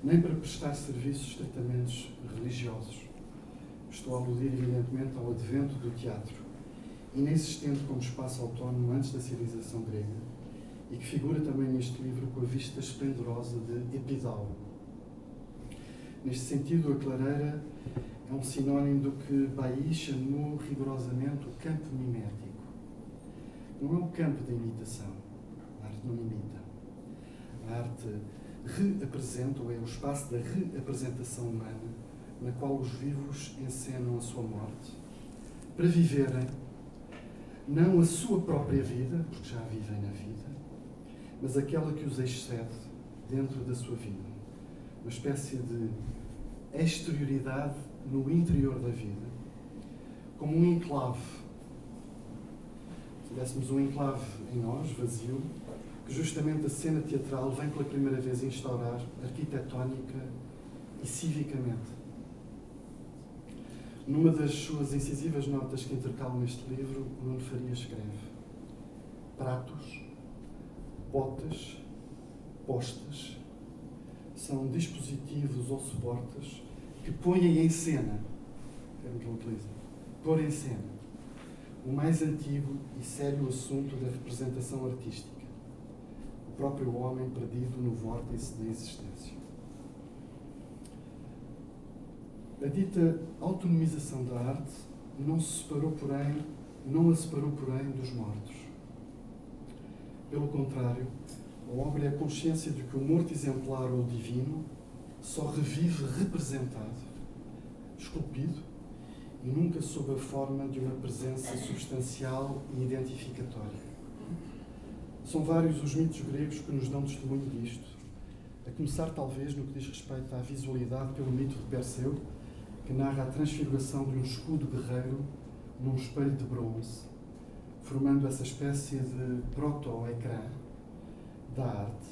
nem para prestar serviços estritamente religiosos. Estou a aludir, evidentemente, ao advento do teatro, inexistente como espaço autónomo antes da civilização grega, e que figura também neste livro com a vista esplendorosa de Epidauro. Neste sentido, a clareira é um sinónimo do que Bailly chamou rigorosamente o campo mimético. Não é o campo da imitação. A arte não imita. A arte reapresenta, ou é o espaço da reapresentação humana, na qual os vivos encenam a sua morte, para viverem não a sua própria vida, porque já vivem na vida, mas aquela que os excede dentro da sua vida. Uma espécie de exterioridade no interior da vida, como um enclave. Se tivéssemos um enclave em nós, vazio, que justamente a cena teatral vem pela primeira vez instaurar arquitetónica e civicamente. Numa das suas incisivas notas que intercalam neste livro, Nuno Faria escreve: pratos, botas, postes são dispositivos ou suportes que põem em cena, termo que ele utiliza, pôr em cena, o mais antigo e sério assunto da representação artística, o próprio homem perdido no vórtice da existência. A dita autonomização da arte não a separou, porém, dos mortos. Pelo contrário, a obra é a consciência de que o morto exemplar ou divino só revive representado, esculpido, e nunca sob a forma de uma presença substancial e identificatória. São vários os mitos gregos que nos dão testemunho disto, a começar talvez no que diz respeito à visualidade pelo mito de Perseu, que narra a transfiguração de um escudo guerreiro num espelho de bronze, formando essa espécie de proto-ecrã da arte,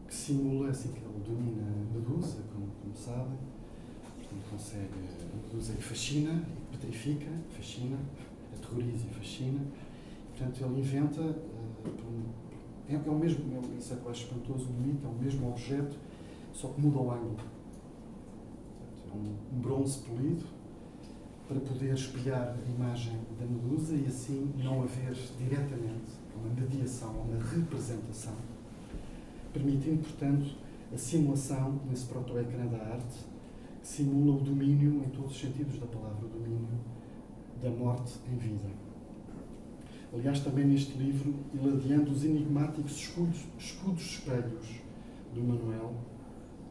que simula, assim que ele domina Medusa, como sabem, Quando consegue a Medusa que fascina, e petrifica, fascina, aterroriza e fascina. Portanto, ele inventa, é o mesmo, isso é que eu acho espantoso no mito, é o mesmo objeto, só que muda o ângulo. Portanto, é um bronze polido para poder espelhar a imagem da Medusa e assim não haver diretamente uma mediação, uma representação, permitindo, portanto, a simulação nesse proto-ecrã da arte, que simula o domínio, em todos os sentidos da palavra, o domínio da morte em vida. Aliás, também neste livro, ele adianta os enigmáticos escudos espelhos do Manuel,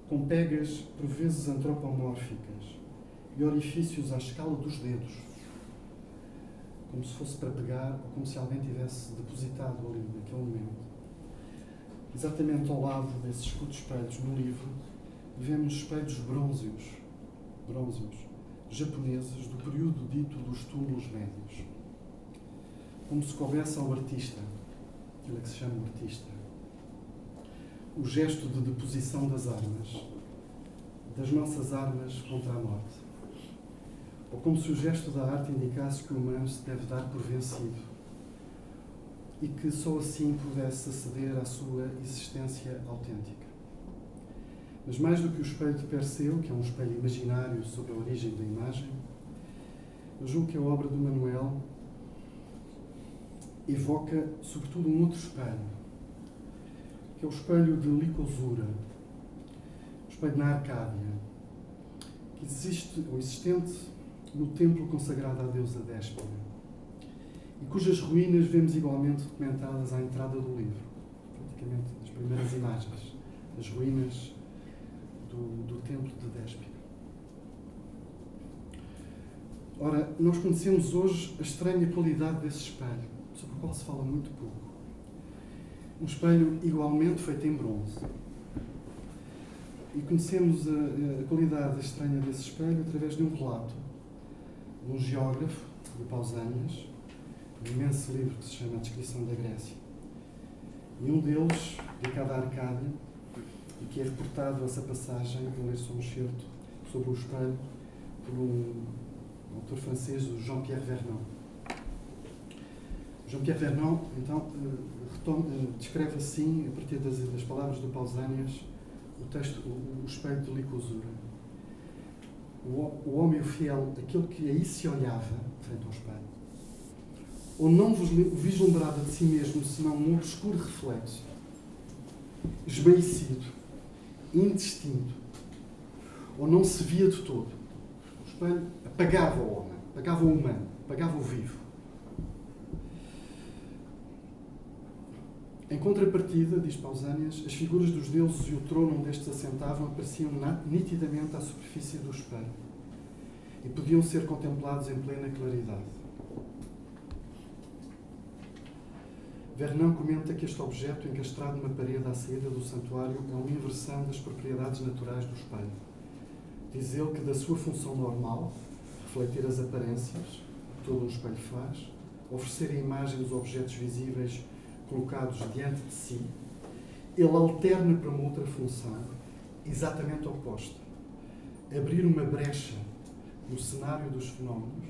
com pegas por vezes antropomórficas e orifícios à escala dos dedos, como se fosse para pegar ou como se alguém tivesse depositado ali naquele momento. Exatamente ao lado desses escudos espelhos no livro, vemos espelhos brônzeos, japoneses do período dito dos túmulos médios. Como se coubesse ao artista, aquilo que se chama o artista, o gesto de deposição das nossas armas contra a morte. Ou como se o gesto da arte indicasse que o humano se deve dar por vencido e que só assim pudesse aceder à sua existência autêntica. Mas mais do que o espelho de Perseu, que é um espelho imaginário sobre a origem da imagem, eu julgo que a obra do Manuel evoca, sobretudo, um outro espelho, que é o espelho de Licosura, o espelho na Arcádia, que existente no templo consagrado à deusa Déspina, e cujas ruínas vemos igualmente documentadas à entrada do livro, praticamente as primeiras imagens, as ruínas do templo de Déspina. Ora, nós conhecemos hoje a estranha qualidade desse espelho, sobre o qual se fala muito pouco. Um espelho igualmente feito em bronze. E conhecemos a qualidade estranha desse espelho através de um relato de um geógrafo, de Pausanias, um imenso livro que se chama A Descrição da Grécia. E um deles, dedicado à Arcádia, e que é reportado essa passagem, vou ler só um excerto sobre o espelho, por um autor francês, o Jean-Pierre Vernant. Jean-Pierre Vernant, então, descreve assim, a partir das palavras do Pausanias, o texto, o espelho de Licosura. O homem fiel, aquele que aí se olhava, frente ao espelho, ou não vislumbrava de si mesmo, senão um obscuro reflexo, esbaecido, indistinto, ou não se via de todo. O espelho apagava o homem, apagava o humano, apagava o vivo. Em contrapartida, diz Pausanias, as figuras dos deuses e o trono onde estes assentavam apareciam nitidamente à superfície do espelho e podiam ser contemplados em plena claridade. Vernant comenta que este objeto encastrado numa parede à saída do santuário é uma inversão das propriedades naturais do espelho. Diz ele que da sua função normal, refletir as aparências, que todo um espelho faz, oferecer a imagem dos objetos visíveis colocados diante de si, ele alterna para uma outra função, exatamente oposta. Abrir uma brecha no cenário dos fenómenos,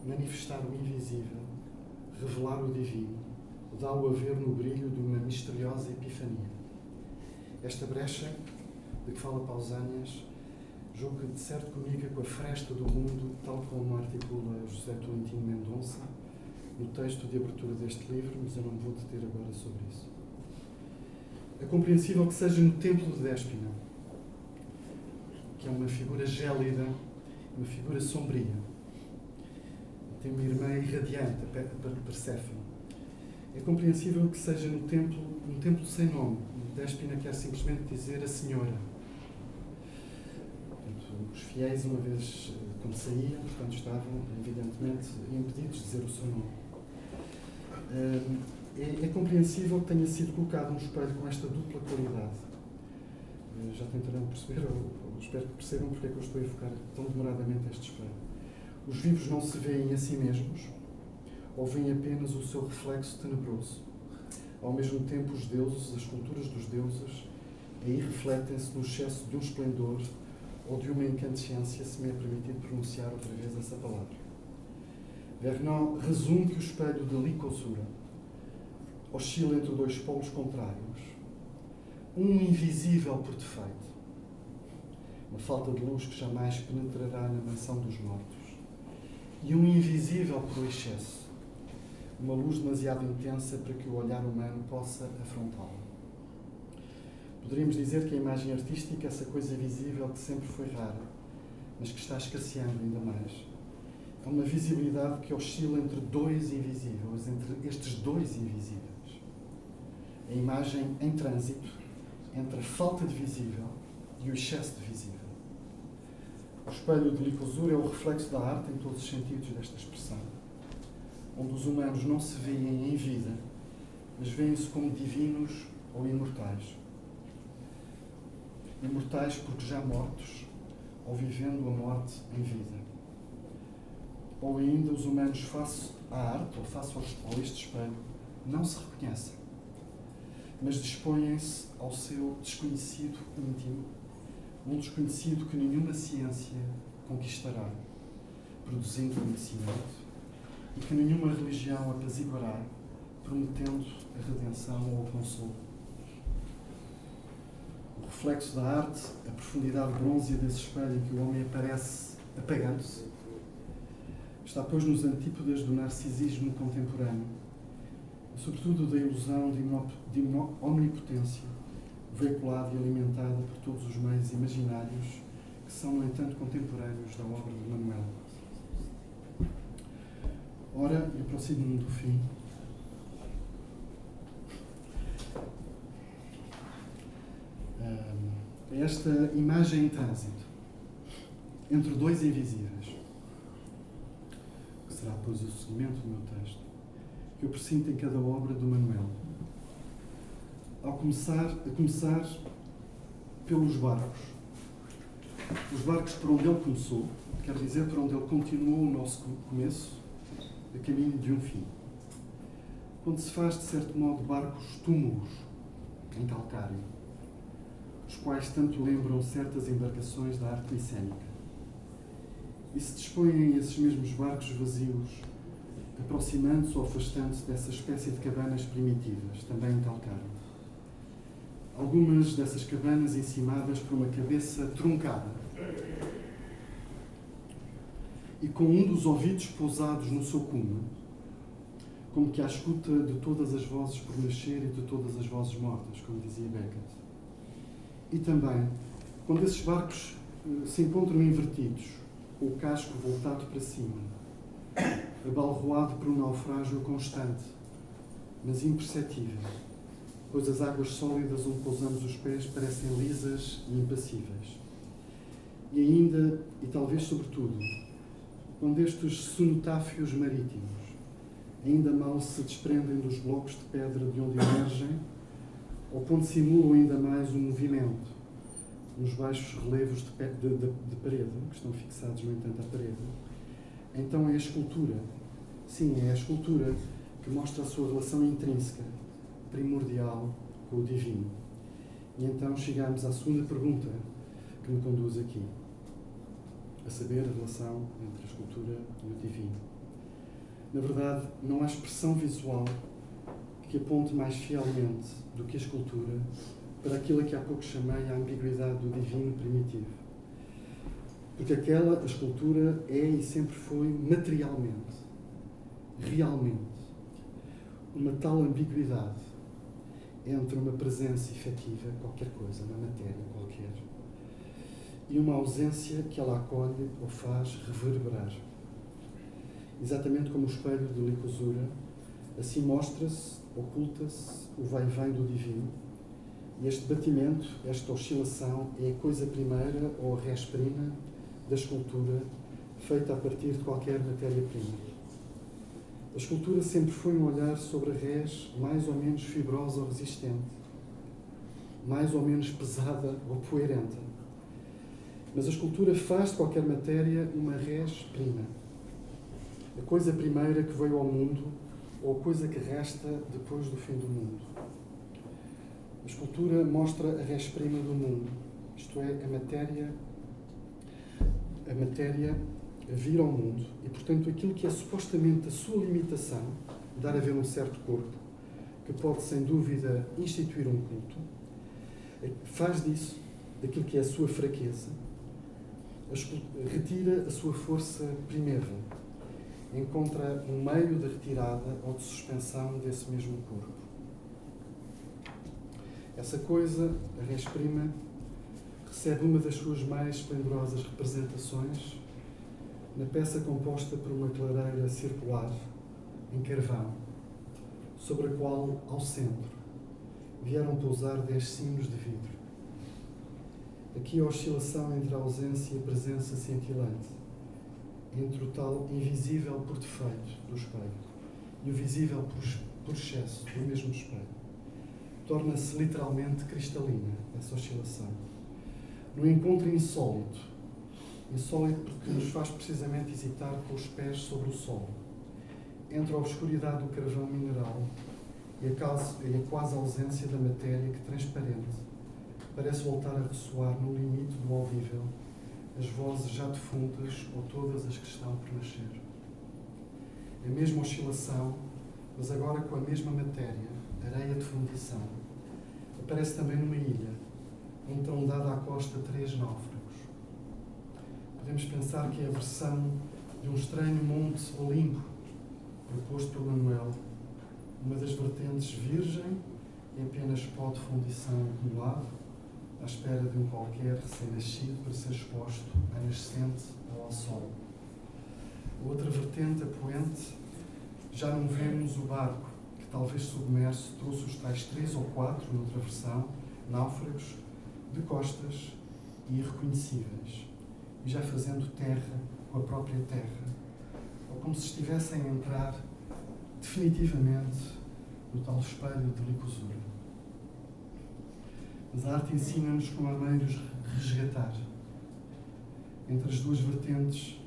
manifestar o invisível, revelar o divino, dá-o a ver no brilho de uma misteriosa epifania. Esta brecha, de que fala Pausanias, julgo que de certo comunica com a fresta do mundo, tal como articula José Tolentino Mendonça, no texto de abertura deste livro, mas eu não me vou deter agora sobre isso. É compreensível que seja no templo de Déspina, que é uma figura gélida, uma figura sombria. Tem uma irmã irradiante, a Perséfone. É compreensível que seja um templo sem nome. Déspina quer simplesmente dizer a Senhora. Portanto, os fiéis, uma vez quando saíam, portanto, estavam evidentemente impedidos de dizer o seu nome. É compreensível que tenha sido colocado um espelho com esta dupla qualidade. Já tentarão perceber, ou espero que percebam porque é que eu estou a evocar tão demoradamente este espelho. Os vivos não se veem a si mesmos, ou veem apenas o seu reflexo tenebroso. Ao mesmo tempo, os deuses, as culturas dos deuses, aí refletem-se no excesso de um esplendor ou de uma incandescência, se me é permitido pronunciar outra vez essa palavra. Vernon resume que o espelho de Licosura oscila entre dois polos contrários, um invisível por defeito, uma falta de luz que jamais penetrará na mansão dos mortos, e um invisível por excesso, uma luz demasiado intensa para que o olhar humano possa afrontá-la. Poderíamos dizer que a imagem artística, essa coisa visível que sempre foi rara, mas que está escasseando ainda mais, é uma visibilidade que oscila entre dois invisíveis, entre estes dois invisíveis. A imagem em trânsito entre a falta de visível e o excesso de visível. O espelho de Licosura é o reflexo da arte em todos os sentidos desta expressão, onde os humanos não se veem em vida, mas veem-se como divinos ou imortais. Imortais porque já mortos, ou vivendo a morte em vida. Ou ainda os humanos face à arte, ou face a este espelho, não se reconhecem, mas dispõem-se ao seu desconhecido íntimo, um desconhecido que nenhuma ciência conquistará, produzindo conhecimento, e que nenhuma religião apaziguará, prometendo a redenção ou o consolo. O reflexo da arte, a profundidade bronzea desse espelho em que o homem aparece apagando-se, está, pois, nos antípodas do narcisismo contemporâneo, e sobretudo da ilusão de omnipotência, veiculada e alimentada por todos os meios imaginários que são, no entanto, contemporâneos da obra de Manuel. Ora, e aproximo-me do fim. Esta imagem em trânsito entre dois invisíveis, que será, pois, o seguimento do meu texto, que eu presinto em cada obra do Manuel. A começar pelos barcos. Os barcos por onde ele começou, quer dizer, por onde ele continuou o nosso começo, a caminho de um fim. Onde se faz, de certo modo, barcos túmulos em calcário, os quais tanto lembram certas embarcações da arte micénica. E se dispõem esses mesmos barcos vazios, aproximando-se ou afastando-se dessa espécie de cabanas primitivas, também em calcário. Algumas dessas cabanas encimadas por uma cabeça truncada e com um dos ouvidos pousados no seu cume, como que à escuta de todas as vozes por nascer e de todas as vozes mortas, como dizia Beckett. E também, quando esses barcos se encontram invertidos, com o casco voltado para cima, abalroado por um naufrágio constante, mas imperceptível, pois as águas sólidas onde pousamos os pés parecem lisas e impassíveis. E ainda, e talvez sobretudo, quando estes cenotáfios marítimos ainda mal se desprendem dos blocos de pedra de onde emergem, ou quando simulam ainda mais o movimento nos baixos relevos de parede, que estão fixados, no entanto, à parede, então é a escultura, sim, é a escultura que mostra a sua relação intrínseca, primordial, com o divino. E então chegamos à segunda pergunta que me conduz aqui, a saber, a relação entre a escultura e o divino. Na verdade, não há expressão visual que aponte mais fielmente do que a escultura para aquilo que há pouco chamei a ambiguidade do divino primitivo. Porque aquela, a escultura, é e sempre foi materialmente, realmente, uma tal ambiguidade entre uma presença efetiva, qualquer coisa, uma matéria qualquer, e uma ausência que ela acolhe ou faz reverberar. Exatamente como o espelho de Licosura, assim mostra-se, oculta-se o vai-vem do divino, e este batimento, esta oscilação, é a coisa primeira ou a res-prima da escultura, feita a partir de qualquer matéria-prima. A escultura sempre foi um olhar sobre a res mais ou menos fibrosa ou resistente, mais ou menos pesada ou poeirenta. Mas a escultura faz de qualquer matéria uma res-prima. A coisa primeira que veio ao mundo ou a coisa que resta depois do fim do mundo. A escultura mostra a res-prima do mundo, isto é, a matéria a matéria a vir ao mundo e, portanto, aquilo que é supostamente a sua limitação, dar a ver um certo corpo, que pode, sem dúvida, instituir um culto, faz disso, daquilo que é a sua fraqueza, retira a sua força primeira, encontra um meio de retirada ou de suspensão desse mesmo corpo. Essa coisa, a res prima, recebe uma das suas mais esplendorosas representações na peça composta por uma clareira circular em carvão, sobre a qual, ao centro, vieram pousar 10 sinos de vidro. Aqui a oscilação entre a ausência e a presença cintilante, entre o tal invisível por defeito do espelho e o visível por excesso do mesmo espelho, torna-se literalmente cristalina essa oscilação. No encontro insólito porque nos faz precisamente hesitar com os pés sobre o solo, entre a obscuridade do carvão mineral e a quase ausência da matéria que, transparente, parece voltar a ressoar no limite do audível as vozes já defuntas ou todas as que estão por nascer. A mesma oscilação, mas agora com a mesma matéria, areia de fundição, aparece também numa ilha, onde estão dada à costa 3 náufragos. Podemos pensar que é a versão de um estranho monte Olimpo, proposto por Manuel, uma das vertentes virgem e apenas pó de fundição acumulado, à espera de um qualquer recém-nascido para ser exposto à nascente ou ao sol. A outra vertente, a poente, já não vemos o barco, que talvez submerso trouxe os tais 3 ou 4, noutra versão, náufragos, de costas e irreconhecíveis, e já fazendo terra com a própria terra, ou como se estivessem a entrar definitivamente no tal espelho de licosura. Mas a arte ensina-nos como a meios resgatar entre as duas vertentes,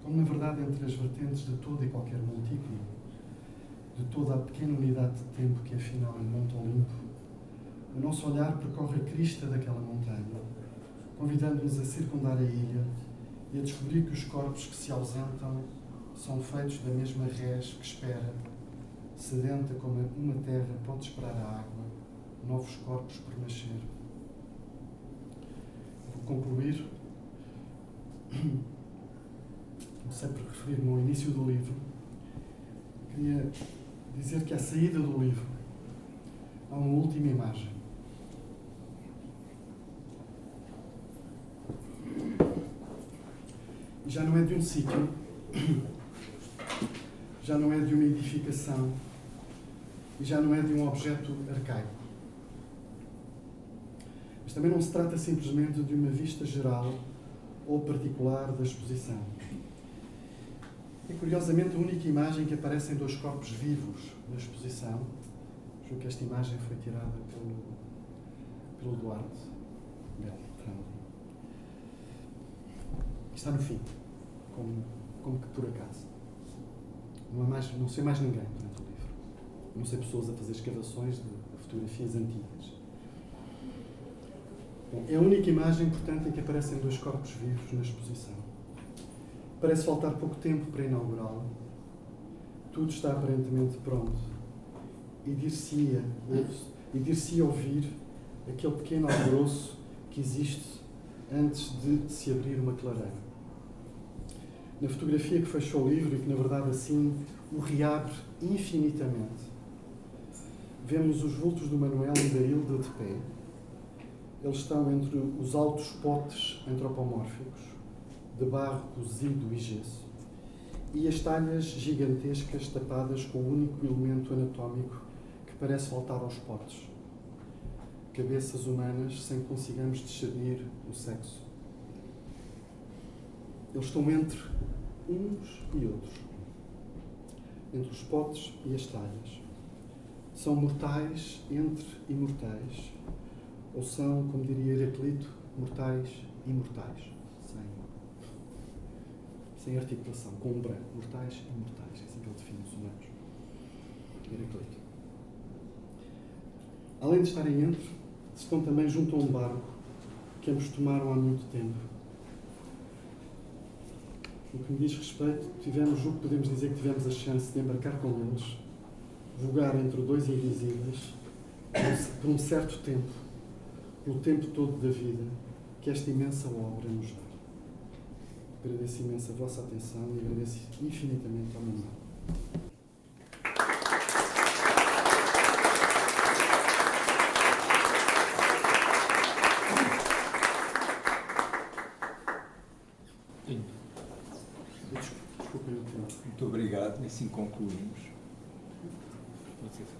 como na verdade entre as vertentes de todo e qualquer montículo, de toda a pequena unidade de tempo que afinal é Monte Olimpo, o nosso olhar percorre a crista daquela montanha, convidando-nos a circundar a ilha e a descobrir que os corpos que se ausentam são feitos da mesma res que espera, sedenta como uma terra pode esperar a água, novos corpos por nascer. Vou concluir, sempre referir-me ao início do livro. Queria dizer que à saída do livro há uma última imagem. Já não é de um sítio, já não é de uma edificação e já não é de um objeto arcaico. Mas também não se trata simplesmente de uma vista geral ou particular da exposição. É curiosamente a única imagem que aparece em 2 corpos vivos na exposição. Julgo que esta imagem foi tirada pelo Duarte. Está no fim, como que por acaso. Não sei mais ninguém durante o livro. Não sei pessoas a fazer escavações de fotografias antigas. Bom, é a única imagem, portanto, em que aparecem 2 corpos vivos na exposição. Parece faltar pouco tempo para inaugurá-la. Tudo está aparentemente pronto. E dir-se-ia ouvir aquele pequeno alvoroço que existe antes de se abrir uma clareira. Na fotografia que fechou o livro e que, na verdade, assim o reabre infinitamente, vemos os vultos do Manuel e da Hilda de pé. Eles estão entre os altos potes antropomórficos, de barro cozido e gesso, e as talhas gigantescas tapadas com o único elemento anatómico que parece faltar aos potes. Cabeças humanas sem que consigamos discernir o sexo. Eles estão entre uns e outros, entre os potes e as talhas. São mortais entre imortais, ou são, como diria Heraclito, mortais imortais, sem articulação, com um branco. Mortais imortais, é assim que ele define os humanos. Heraclito. Além de estarem entre, estão também junto a um barco que ambos tomaram há muito tempo. No que me diz respeito, julgo que podemos dizer que tivemos a chance de embarcar com eles, vogar entre dois invisíveis, por um certo tempo, pelo tempo todo da vida, que esta imensa obra nos dá. Agradeço imenso a vossa atenção e agradeço infinitamente ao Manuel. Desculpem o tempo. Muito obrigado, e assim concluímos. Não sei se